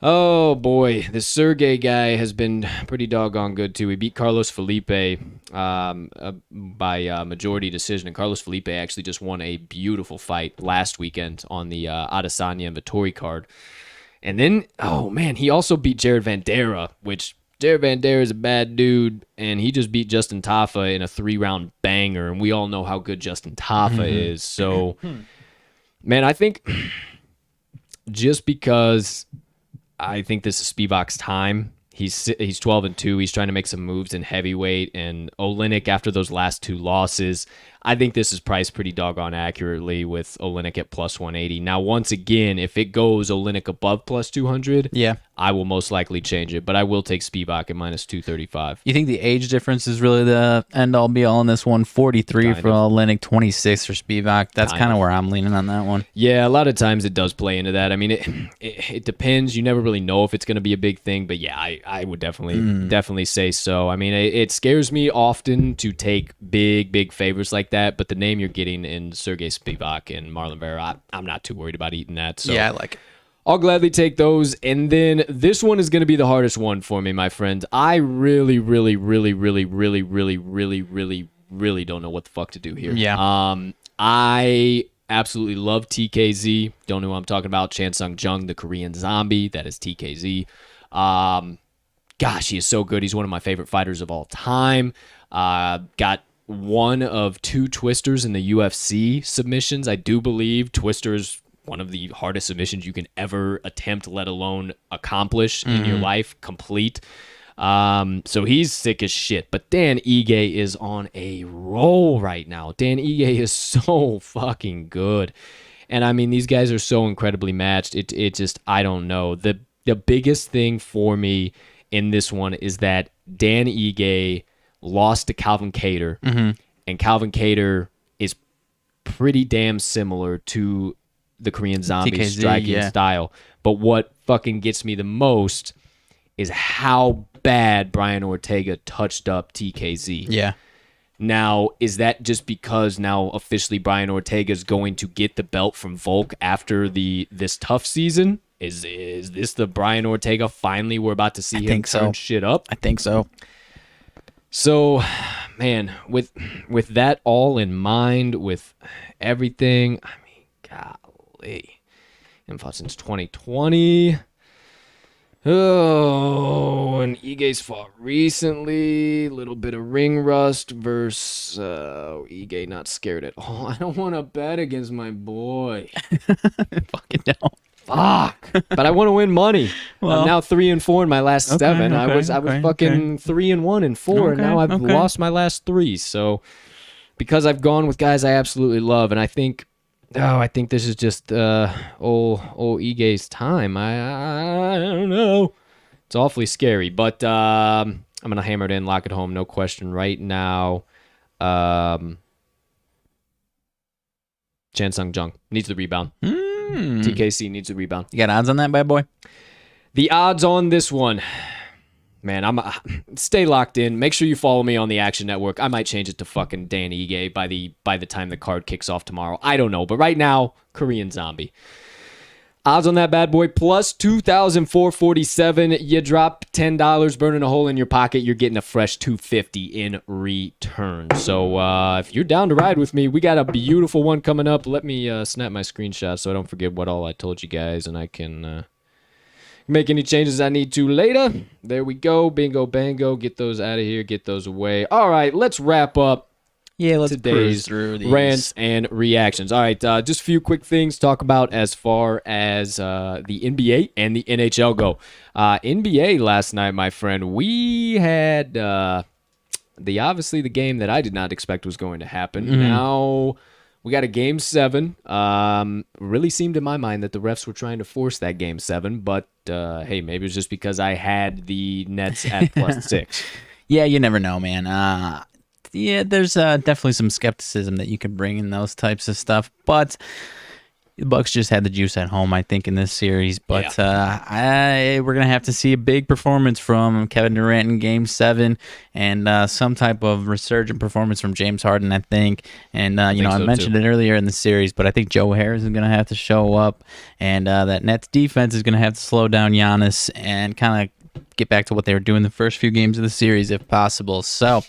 Oh, boy. The Sergey guy has been pretty doggone good, too. He beat Carlos Felipe by majority decision, and Carlos Felipe actually just won a beautiful fight last weekend on the Adesanya and Vittori card. And then, oh, man, he also beat Jared Vanderaa, which Jared Vanderaa is a bad dude, and he just beat Justin Tafa in a 3-round banger, and we all know how good Justin Tafa is. So, man, I think just because I think this is Spivak's time, he's 12-2. He's trying to make some moves in heavyweight, and Oleinik, after those last 2 losses, I think this is priced pretty doggone accurately with Oleinik at plus 180. Now, once again, if it goes Oleinik above plus 200, I will most likely change it, but I will take Spivak at minus 235. You think the age difference is really the end-all be-all in this one? 43 for Oleinik, 26 for Spivak. That's kind of where I'm leaning on that one. Yeah, a lot of times it does play into that. I mean, it depends. You never really know if it's going to be a big thing, but yeah, I would definitely say so. I mean, it scares me often to take big favorites like that, but the name you're getting in Sergey Spivak and Marlon Vera, I'm not too worried about eating that. So yeah, I like it. I'll gladly take those. And then this one is going to be the hardest one for me, my friends. I really don't know what the fuck to do here. Yeah. I absolutely love TKZ. Don't know who I'm talking about. Chan Sung Jung, the Korean zombie. That is TKZ. Gosh, he is so good. He's one of my favorite fighters of all time. Got one of 2 twisters in the UFC submissions. I do believe twisters one of the hardest submissions you can ever attempt, let alone accomplish in your life, complete. So he's sick as shit. But Dan Ige is on a roll right now. Dan Ige is so fucking good. And I mean, these guys are so incredibly matched. It just, I don't know. The biggest thing for me in this one is that Dan Ige lost to Calvin Kattar, and Calvin Kattar is pretty damn similar to the Korean zombie TKZ, striking style. But what fucking gets me the most is how bad Brian Ortega touched up TKZ. Yeah. Now, is that just because now officially Brian Ortega is going to get the belt from Volk after this tough season? Is this the Brian Ortega finally we're about to see him turn shit up? I think so. So, man, with that all in mind, with everything, I mean, golly, and fought since 2020. Oh, and Ige's fought recently. Little bit of ring rust versus Ige not scared at all. I don't want to bet against my boy. Fucking no. Fuck. But I want to win money. Well, I'm now 3-4 in my last 7. I was fucking 3-1 in 4, and now I've lost my last 3. So because I've gone with guys I absolutely love, and I think this is just old Ige's time. I don't know. It's awfully scary, but I'm gonna hammer it in, lock it home, no question. Right now, Chan Sung Jung needs the rebound. TKC needs a rebound. You got odds on that, bad boy? The odds on this one, man, stay locked in. Make sure you follow me on the Action Network. I might change it to fucking Dan Ige by the time the card kicks off tomorrow. I don't know, but right now, Korean Zombie. Odds on that bad boy, plus 2,447. You drop $10, burning a hole in your pocket, you're getting a fresh $250 in return. So if you're down to ride with me, we got a beautiful one coming up. Let me snap my screenshot so I don't forget what all I told you guys, and I can make any changes I need to later. There we go. Bingo, bango. Get those out of here. Get those away. All right, let's wrap up. Yeah, let's today's through these rants and reactions. All right, just a few quick things to talk about as far as the NBA and the NHL go. NBA last night, my friend, we had obviously the game that I did not expect was going to happen. Now we got a game 7. Really seemed in my mind that the refs were trying to force that game 7, but hey, maybe it was just because I had the Nets at +6. Yeah, you never know, man. Yeah, there's definitely some skepticism that you can bring in those types of stuff, but the Bucks just had the juice at home, I think, in this series. But we're gonna have to see a big performance from Kevin Durant in Game 7, and some type of resurgent performance from James Harden, I think. And I mentioned it earlier in the series, but I think Joe Harris is gonna have to show up, and that Nets defense is gonna have to slow down Giannis and kind of get back to what they were doing the first few games of the series, if possible. So.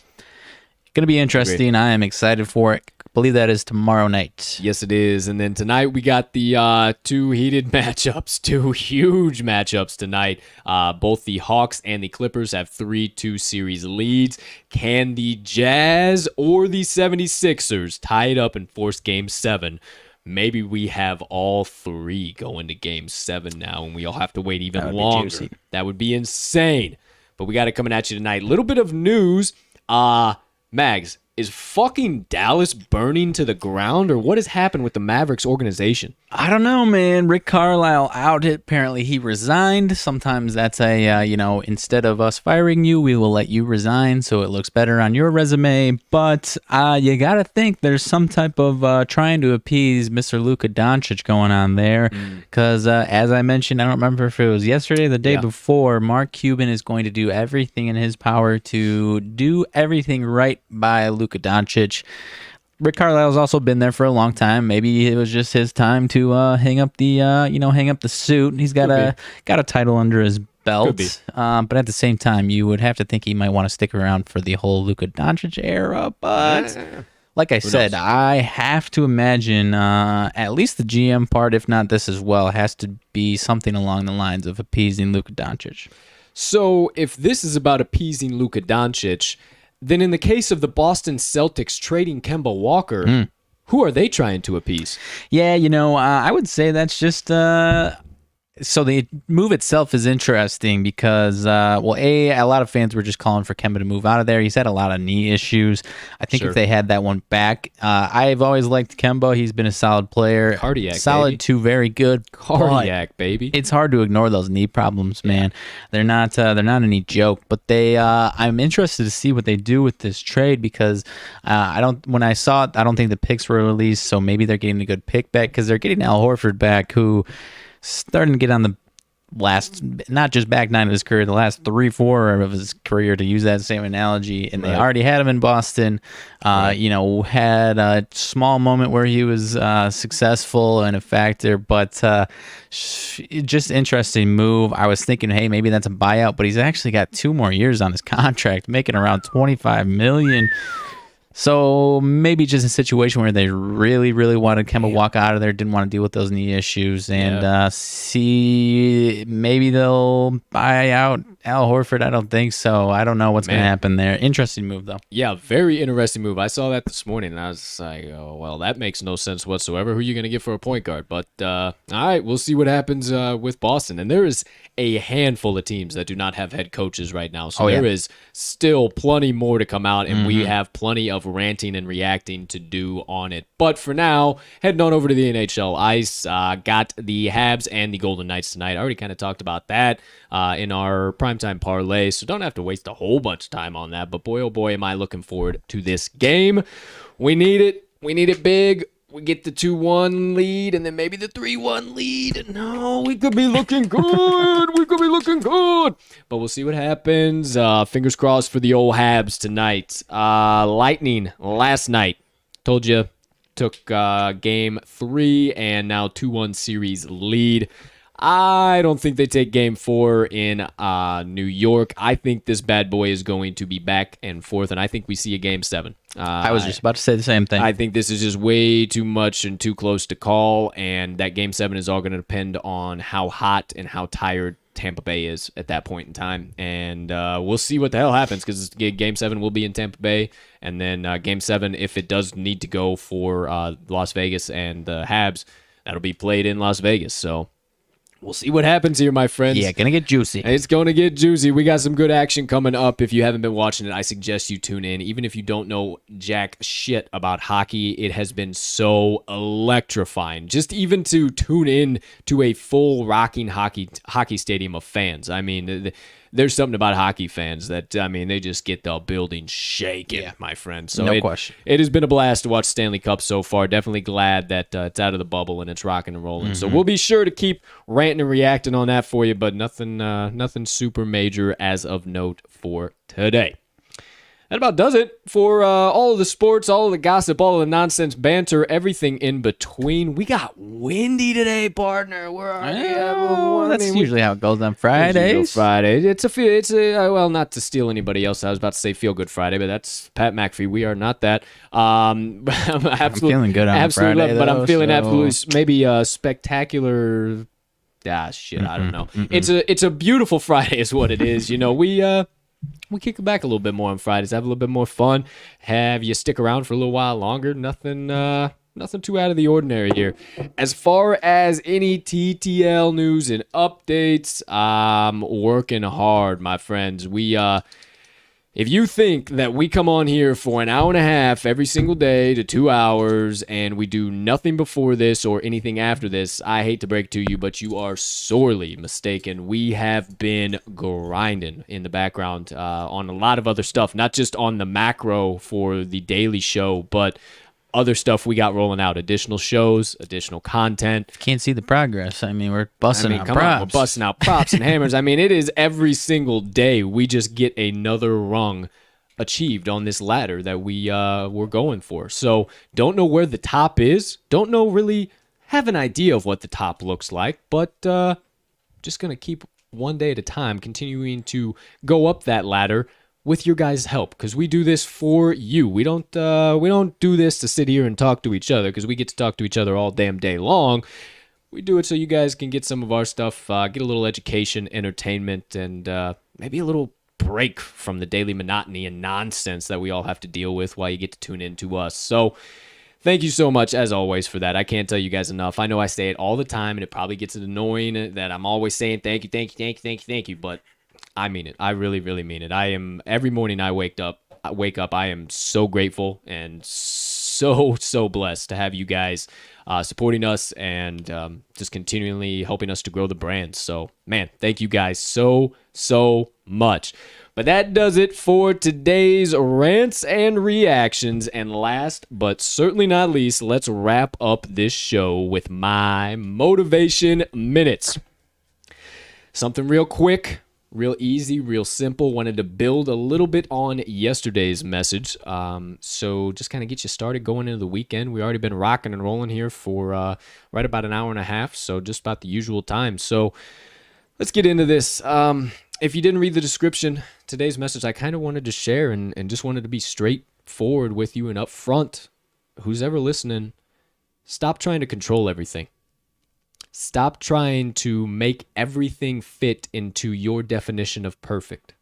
Going to be interesting. I am excited for it. I believe that is tomorrow night. Yes, it is. And then tonight we got the 2 heated matchups, 2 huge matchups tonight. Both the Hawks and the Clippers have 3-2 series leads. Can the Jazz or the 76ers tie it up and force Game 7? Maybe we have all 3 going to Game 7 now, and we all have to wait even longer. That would be insane. But we got it coming at you tonight. Little bit of news. Mags, is fucking Dallas burning to the ground, or what has happened with the Mavericks organization? I don't know, man. Rick Carlisle out. Apparently he resigned. Sometimes that's instead of us firing you, we will let you resign so it looks better on your resume. But you got to think there's some type of trying to appease Mr. Luka Doncic going on there. Because as I mentioned, I don't remember if it was yesterday or the day before, Mark Cuban is going to do everything in his power to do everything right by Luka Doncic. Rick Carlisle's also been there for a long time. Maybe it was just his time to hang up the suit. He's got a title under his belt. But at the same time, you would have to think he might want to stick around for the whole Luka Doncic era. But like I said, I have to imagine at least the GM part, if not this as well, has to be something along the lines of appeasing Luka Doncic. So if this is about appeasing Luka Doncic, then in the case of the Boston Celtics trading Kemba Walker, who are they trying to appease? Yeah, I would say that's just... So the move itself is interesting because, a lot of fans were just calling for Kemba to move out of there. He's had a lot of knee issues. I think if they had that one back, I've always liked Kemba. He's been a solid player. Cardiac, solid baby. To very good. Cardiac, baby. It's hard to ignore those knee problems, man. They're not any joke. But I'm interested to see what they do with this trade because when I saw it, I don't think the picks were released. So maybe they're getting a good pick back because they're getting Al Horford back, who starting to get on the last, not just back 9 of his career, the last 3-4 of his career, to use that same analogy. And they already had him in Boston. Had a small moment where he was successful and a factor, but just interesting move. I was thinking, hey, maybe that's a buyout, but he's actually got 2 more years on his contract, making around $25 million. So maybe just a situation where they really, really wanted Kemba Walker out of there, didn't want to deal with those knee issues, and see maybe they'll buy out Al Horford. I don't think so. I don't know what's going to happen there. Interesting move, though. Yeah, very interesting move. I saw that this morning, and I was like, oh, well, that makes no sense whatsoever. Who are you going to get for a point guard? But, all right, we'll see what happens with Boston. And there is a handful of teams that do not have head coaches right now. So there is still plenty more to come out, and we have plenty of ranting and reacting to do on it. But for now, heading on over to the NHL ice, got the Habs and the Golden Knights tonight. I already kind of talked about that in our Primetime Parlay, so don't have to waste a whole bunch of time on that. But boy, oh boy, am I looking forward to this game. We need it. We need it big. We get the 2-1 lead and then maybe the 3-1 lead. No, we could be looking good. We could be looking good. But we'll see what happens. Fingers crossed for the old Habs tonight. Lightning last night. Told you took game 3 and now 2-1 series lead. I don't think they take game 4 in New York. I think this bad boy is going to be back and forth, and I think we see a game 7. I was just about to say the same thing. I think this is just way too much and too close to call, and that game 7 is all going to depend on how hot and how tired Tampa Bay is at that point in time. And we'll see what the hell happens, because game 7 will be in Tampa Bay, and then game 7, if it does need to go for Las Vegas and the Habs, that'll be played in Las Vegas. So we'll see what happens here, my friends. Yeah, gonna get juicy. It's going to get juicy. We got some good action coming up. If you haven't been watching it, I suggest you tune in. Even if you don't know jack shit about hockey, it has been so electrifying. Just even to tune in to a full rocking hockey stadium of fans. I mean, there's something about hockey fans that, I mean, they just get the building shaking, my friend. So no question. It has been a blast to watch Stanley Cup so far. Definitely glad that it's out of the bubble and it's rocking and rolling. So we'll be sure to keep ranting and reacting on that for you, but nothing super major as of note for today. That about does it for all of the sports, all of the gossip, all of the nonsense banter, everything in between. We got windy today, partner. We're already That's usually how it goes on Fridays. Friday. It's a well, not to steal anybody else. I was about to say Feel Good Friday, but that's Pat McAfee. We are not that. I'm feeling good on Friday, but I'm feeling so absolutely maybe spectacular. Shit, I don't know. It's a beautiful Friday, is what it is. You know, we kick it back a little bit more on Fridays, have a little bit more fun, have you stick around for a little while longer. Nothing too out of the ordinary here. As far as any TTL news and updates, I'm working hard, my friends. If you think that we come on here for an hour and a half every single day to 2 hours and we do nothing before this or anything after this, I hate to break it to you, but you are sorely mistaken. We have been grinding in the background on a lot of other stuff, not just on the macro for the daily show, but other stuff we got rolling out, additional shows, additional content. Can't see the progress. I mean, we're busting out props. We're busting out props and hammers. I mean, it is every single day we just get another rung achieved on this ladder that we're going for. So don't know where the top is. Don't know really, have an idea of what the top looks like, but just going to keep one day at a time, continuing to go up that ladder with your guys' help, because we do this for you. We don't do this to sit here and talk to each other, because we get to talk to each other all damn day long. We do it so you guys can get some of our stuff, get a little education, entertainment, and maybe a little break from the daily monotony and nonsense that we all have to deal with while you get to tune in to us. So thank you so much, as always, for that. I can't tell you guys enough. I know I say it all the time, and it probably gets annoying that I'm always saying thank you, but I mean it. I really, really mean it. I am, every morning I wake up, I am so grateful and so blessed to have you guys supporting us and just continually helping us to grow the brand. So, man, thank you guys so much. But that does it for today's rants and reactions. And last but certainly not least, let's wrap up this show with my motivation minutes. Something real quick, real easy, real simple. Wanted to build a little bit on yesterday's message. So just kind of get you started going into the weekend. We've already been rocking and rolling here for right about an hour and a half. So just about the usual time. So let's get into this. If you didn't read the description, today's message I kind of wanted to share and just wanted to be straightforward with you and upfront. Who's ever listening, stop trying to control everything. Stop trying to make everything fit into your definition of perfect.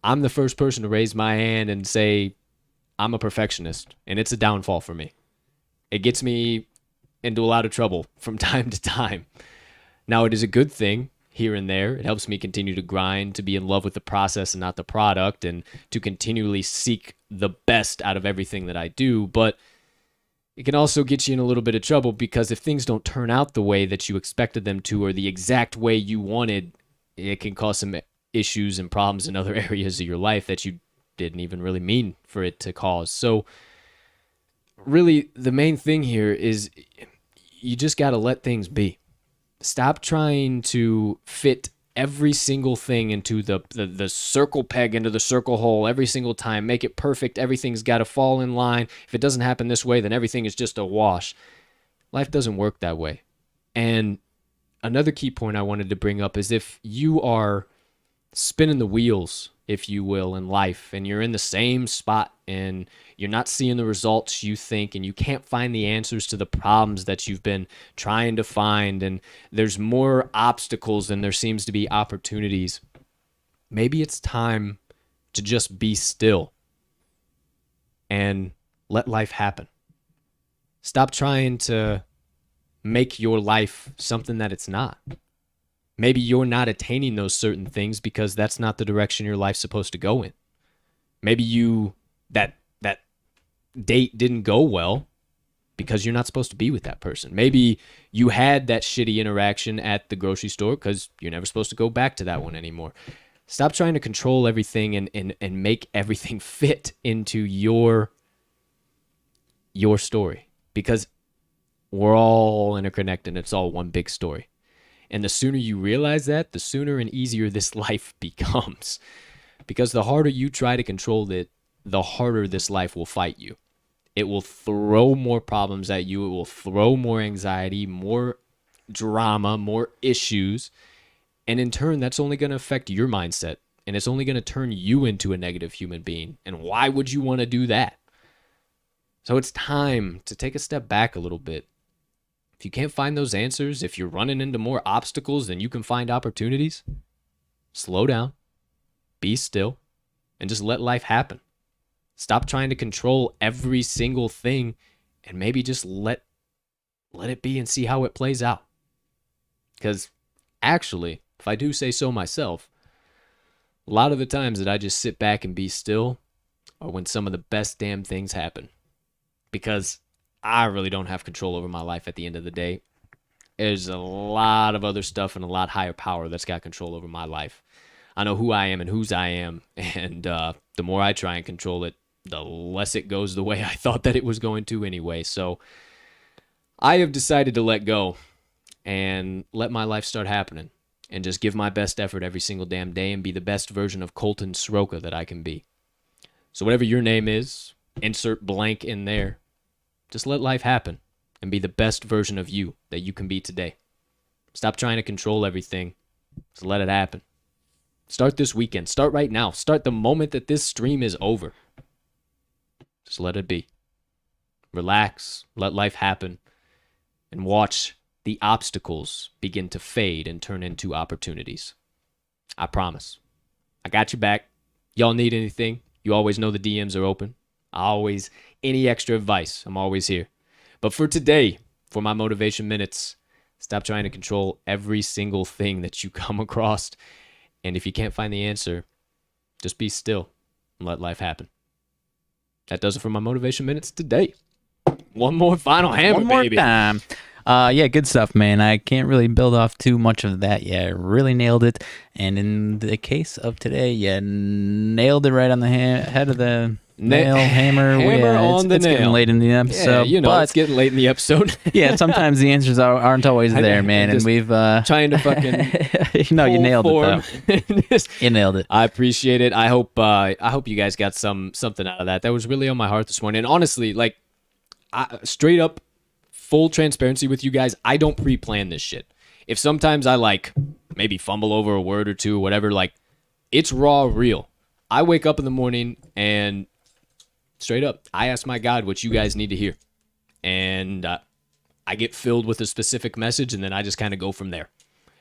I'm the first person to raise my hand and say I'm a perfectionist, and it's a downfall for me. It gets me into a lot of trouble from time to time. Now, it is a good thing here and there. It helps me continue to grind, to be in love with the process and not the product, and to continually seek the best out of everything that I do, but it can also get you in a little bit of trouble, because if things don't turn out the way that you expected them to or the exact way you wanted, it can cause some issues and problems in other areas of your life that you didn't even really mean for it to cause. So really, the main thing here is you just got to let things be. Stop trying to fit every single thing into the circle peg into the circle hole every single time. Make it perfect. Everything's got to fall in line. If it doesn't happen this way, then everything is just a wash. Life doesn't work that way. And another key point I wanted to bring up is if you are spinning the wheels, if you will, in life, and you're in the same spot and you're not seeing the results you think, and you can't find the answers to the problems that you've been trying to find, and there's more obstacles than there seems to be opportunities, maybe it's time to just be still and let life happen. Stop trying to make your life something that it's not. Maybe you're not attaining those certain things because that's not the direction your life's supposed to go in. Maybe that date didn't go well because you're not supposed to be with that person. Maybe you had that shitty interaction at the grocery store because you're never supposed to go back to that one anymore. Stop trying to control everything and make everything fit into your story, because we're all interconnected. It's all one big story. And the sooner you realize that, the sooner and easier this life becomes. Because the harder you try to control it, the harder this life will fight you. It will throw more problems at you. It will throw more anxiety, more drama, more issues. And in turn, that's only going to affect your mindset. And it's only going to turn you into a negative human being. And why would you want to do that? So it's time to take a step back a little bit. If you can't find those answers, if you're running into more obstacles than you can find opportunities, slow down, be still, and just let life happen. Stop trying to control every single thing and maybe just let it be and see how it plays out. Because actually, if I do say so myself, a lot of the times that I just sit back and be still are when some of the best damn things happen. Because I really don't have control over my life at the end of the day. There's a lot of other stuff and a lot higher power that's got control over my life. I know who I am and whose I am, and the more I try and control it, the less it goes the way I thought that it was going to anyway. So I have decided to let go and let my life start happening and just give my best effort every single damn day and be the best version of Colton Soroka that I can be. So whatever your name is, insert blank in there. Just let life happen and be the best version of you that you can be today. Stop trying to control everything. Just let it happen. Start this weekend. Start right now. Start the moment that this stream is over. Just let it be. Relax. Let life happen. And watch the obstacles begin to fade and turn into opportunities. I promise. I got your back. Y'all need anything? You always know the DMs are open. Any extra advice, I'm always here. But for today, for my motivation minutes, stop trying to control every single thing that you come across. And if you can't find the answer, just be still and let life happen. That does it for my motivation minutes today. One more final hammer, One more baby. time. Yeah, good stuff, man. I can't really build off too much of that. Yeah, really nailed it. And in the case of today, yeah, nailed it right on the head of the nail, hammer. On the it's nail. Getting late in the episode. Yeah, it's getting late in the episode. Yeah, sometimes the answers aren't always there, man. And we've trying to fucking no, you nailed form. it though. You nailed it. I appreciate it. I hope you guys got something out of that. That was really on my heart this morning. And honestly, like, straight up, full transparency with you guys, I don't pre-plan this shit. If sometimes I like maybe fumble over a word or two, whatever, like, it's raw, real. I wake up in the morning and straight up, I ask my God what you guys need to hear. And I get filled with a specific message, and then I just kind of go from there.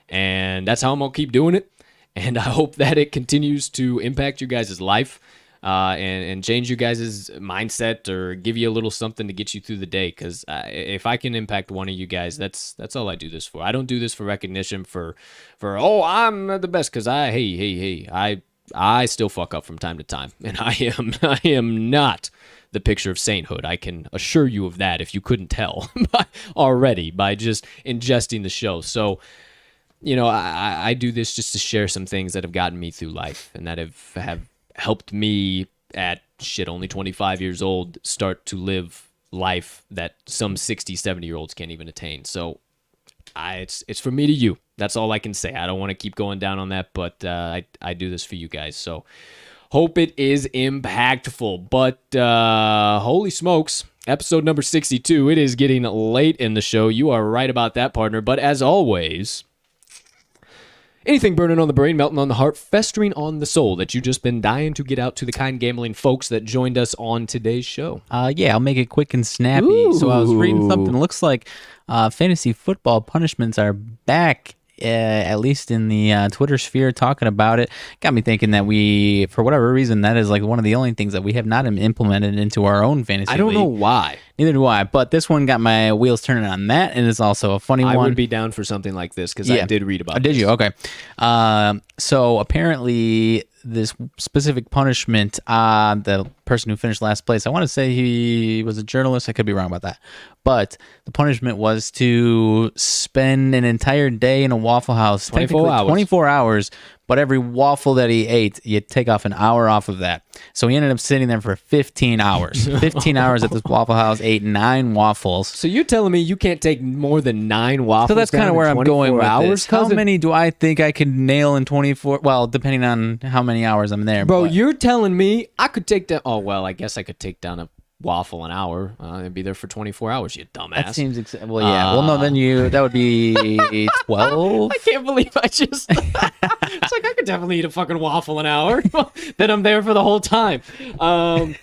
And that's how I'm going to keep doing it. And I hope that it continues to impact your guys' life and change you guys' mindset or give you a little something to get you through the day. Because if I can impact one of you guys, that's all I do this for. I don't do this for recognition, for I'm the best. Because I still fuck up from time to time, and I am not the picture of sainthood. I can assure you of that if you couldn't tell already by just ingesting the show. So, I do this just to share some things that have gotten me through life and that have helped me at only 25 years old start to live life that some 60, 70-year-olds can't even attain. So it's from me to you. That's all I can say. I don't want to keep going down on that, but I do this for you guys. So hope it is impactful. But holy smokes, episode number 62. It is getting late in the show. You are right about that, partner. But as always, anything burning on the brain, melting on the heart, festering on the soul that you've just been dying to get out to the kind gambling folks that joined us on today's show. Yeah, I'll make it quick and snappy. Ooh. So I was reading something. It looks like fantasy football punishments are back, at least in the Twitter sphere, talking about it. Got me thinking that we, for whatever reason, that is like one of the only things that we have not implemented into our own fantasy I don't league. know why. Neither do I, but this one got my wheels turning on that, and it's also a funny one. I would be down for something like this because I did read about it. Did you? Okay. So apparently this specific punishment, the person who finished last place, I want to say he was a journalist. I could be wrong about that. But the punishment was to spend an entire day in a Waffle House. 24 hours. 24 hours. But every waffle that he ate, you take off an hour off of that. So he ended up sitting there for 15 hours. 15 hours at this Waffle House, ate 9 waffles. So you're telling me you can't take more than 9 waffles? So that's kind of where I'm going with this. How Cousin? many do I think I could nail in 24? Well, depending on how many hours I'm there. Bro, but you're telling me I could take down... Oh, well, I guess I could take down a waffle an hour and be there for 24 hours, you dumbass. that seems... well, yeah. Well, no, then that would be 12. I can't believe I just... It's like I could definitely eat a fucking waffle an hour. Then I'm there for the whole time. No,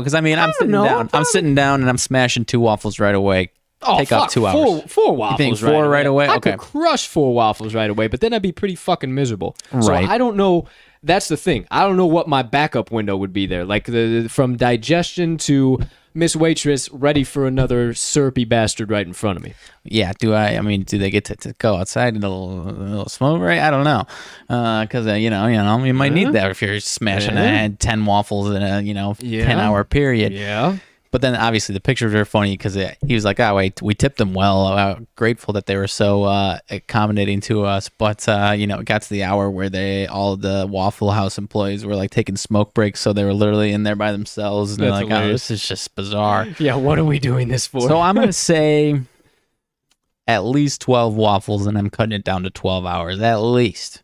because I mean, I'm sitting down. I'm sitting down and I'm smashing 2 waffles right away. Take off 2 hours. Four waffles. You think 4 right away? I Okay. could crush 4 waffles right away, but then I'd be pretty fucking miserable. Right. So I don't know. That's the thing. I don't know what my backup window would be there. Like from digestion to Miss Waitress ready for another syrupy bastard right in front of me. Yeah. Do they get to go outside and a little smoke? Right. I don't know. Because you might need that if you're smashing 10 waffles in a 10-hour period. Yeah. But then obviously the pictures are funny because he was like, oh, wait, we tipped them well. Grateful that they were so accommodating to us. But, it got to the hour where all the Waffle House employees were like taking smoke breaks. So they were literally in there by themselves. And they're That's like, hilarious. oh, this is just bizarre. Yeah, what are we doing this for? So I'm going to say at least 12 waffles and I'm cutting it down to 12 hours. At least.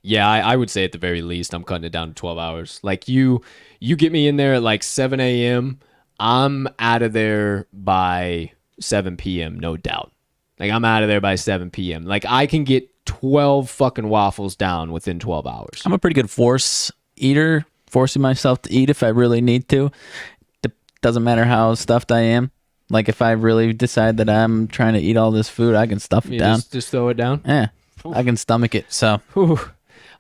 Yeah, I would say at the very least I'm cutting it down to 12 hours. Like you get me in there at like 7 a.m., I'm out of there by 7 p.m., no doubt. Like, I'm out of there by 7 p.m. Like, I can get 12 fucking waffles down within 12 hours. I'm a pretty good force eater, forcing myself to eat if I really need to. Doesn't matter how stuffed I am. Like, if I really decide that I'm trying to eat all this food, I can stuff it down. Just throw it down? Yeah, I can stomach it, so... Whew.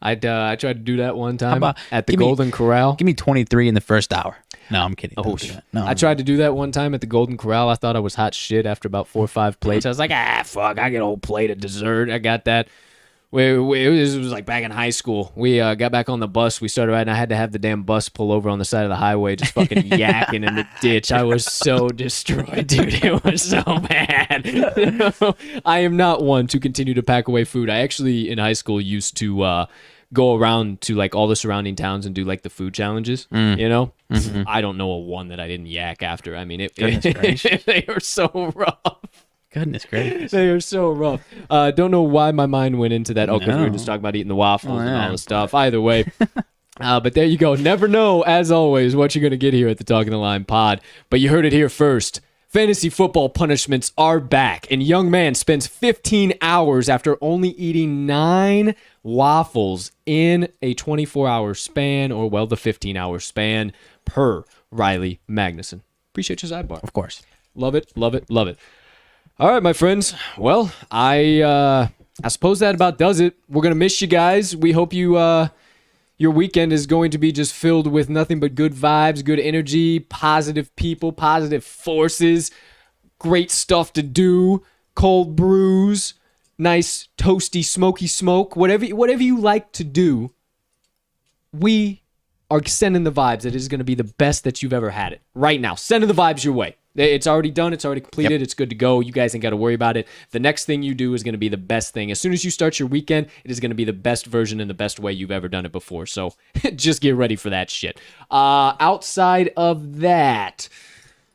I tried to do that one time about- at the Golden Corral. Give me 23 in the first hour. No, I'm kidding. Oh, Don't do that. No, I tried to do that one time at the Golden Corral. I thought I was hot shit after about 4 or 5 plates. I was like, fuck, I get a whole plate of dessert. I got that. It was like back in high school. We got back on the bus. We started riding. I had to have the damn bus pull over on the side of the highway, just fucking yakking in the ditch. I was so destroyed, dude. It was so bad. I am not one to continue to pack away food. I actually, in high school, used to go around to like all the surrounding towns and do like the food challenges, Mm-hmm. I don't know a one that I didn't yak after. I mean, they were so rough. Goodness gracious. They are so rough. Don't know why my mind went into that. Oh, because we were just talking about eating the waffles and all the stuff. Either way. But there you go. Never know, as always, what you're going to get here at the Talking the Line pod. But you heard it here first. Fantasy football punishments are back, and young man spends 15 hours after only eating 9 waffles in a 24-hour span, or, well, the 15-hour span per Riley Magnuson. Appreciate your sidebar. Of course. Love it, love it, love it. All right, my friends. Well, I suppose that about does it. We're going to miss you guys. We hope your weekend is going to be just filled with nothing but good vibes, good energy, positive people, positive forces, great stuff to do, cold brews, nice toasty smoky smoke, whatever you like to do. We are sending the vibes that it is going to be the best that you've ever had it right now. Sending the vibes your way. It's already done. It's already completed. Yep. It's good to go. You guys ain't got to worry about it. The next thing you do is going to be the best thing. As soon as you start your weekend, it is going to be the best version and the best way you've ever done it before. So just get ready for that shit. Outside of that,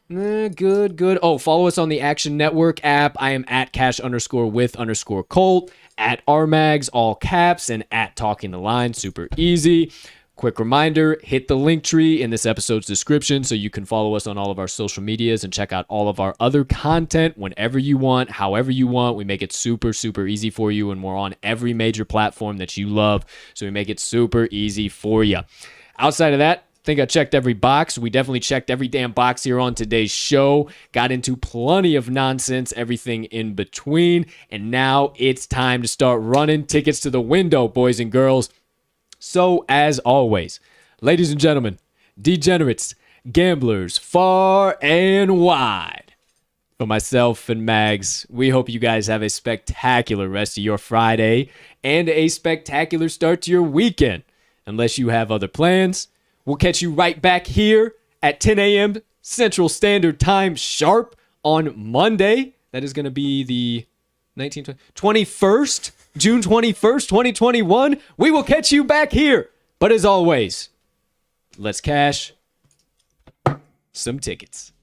Good. Oh, follow us on the Action Network app. I am at cash_with_Colt, at RMags, all caps, and at Talking the Line. Super easy. Quick reminder, hit the link tree in this episode's description so you can follow us on all of our social medias and check out all of our other content whenever you want, however you want. We make it super, super easy for you, and we're on every major platform that you love, so we make it super easy for you. Outside of that, I think I checked every box. We definitely checked every damn box here on today's show. Got into plenty of nonsense, everything in between. And now it's time to start running tickets to the window, boys and girls. So, as always, ladies and gentlemen, degenerates, gamblers, far and wide. For myself and Mags, we hope you guys have a spectacular rest of your Friday and a spectacular start to your weekend. Unless you have other plans, we'll catch you right back here at 10 a.m. Central Standard Time sharp on Monday. That is going to be the 21st, June 21st, 2021. We will catch you back here. But as always, let's cash some tickets.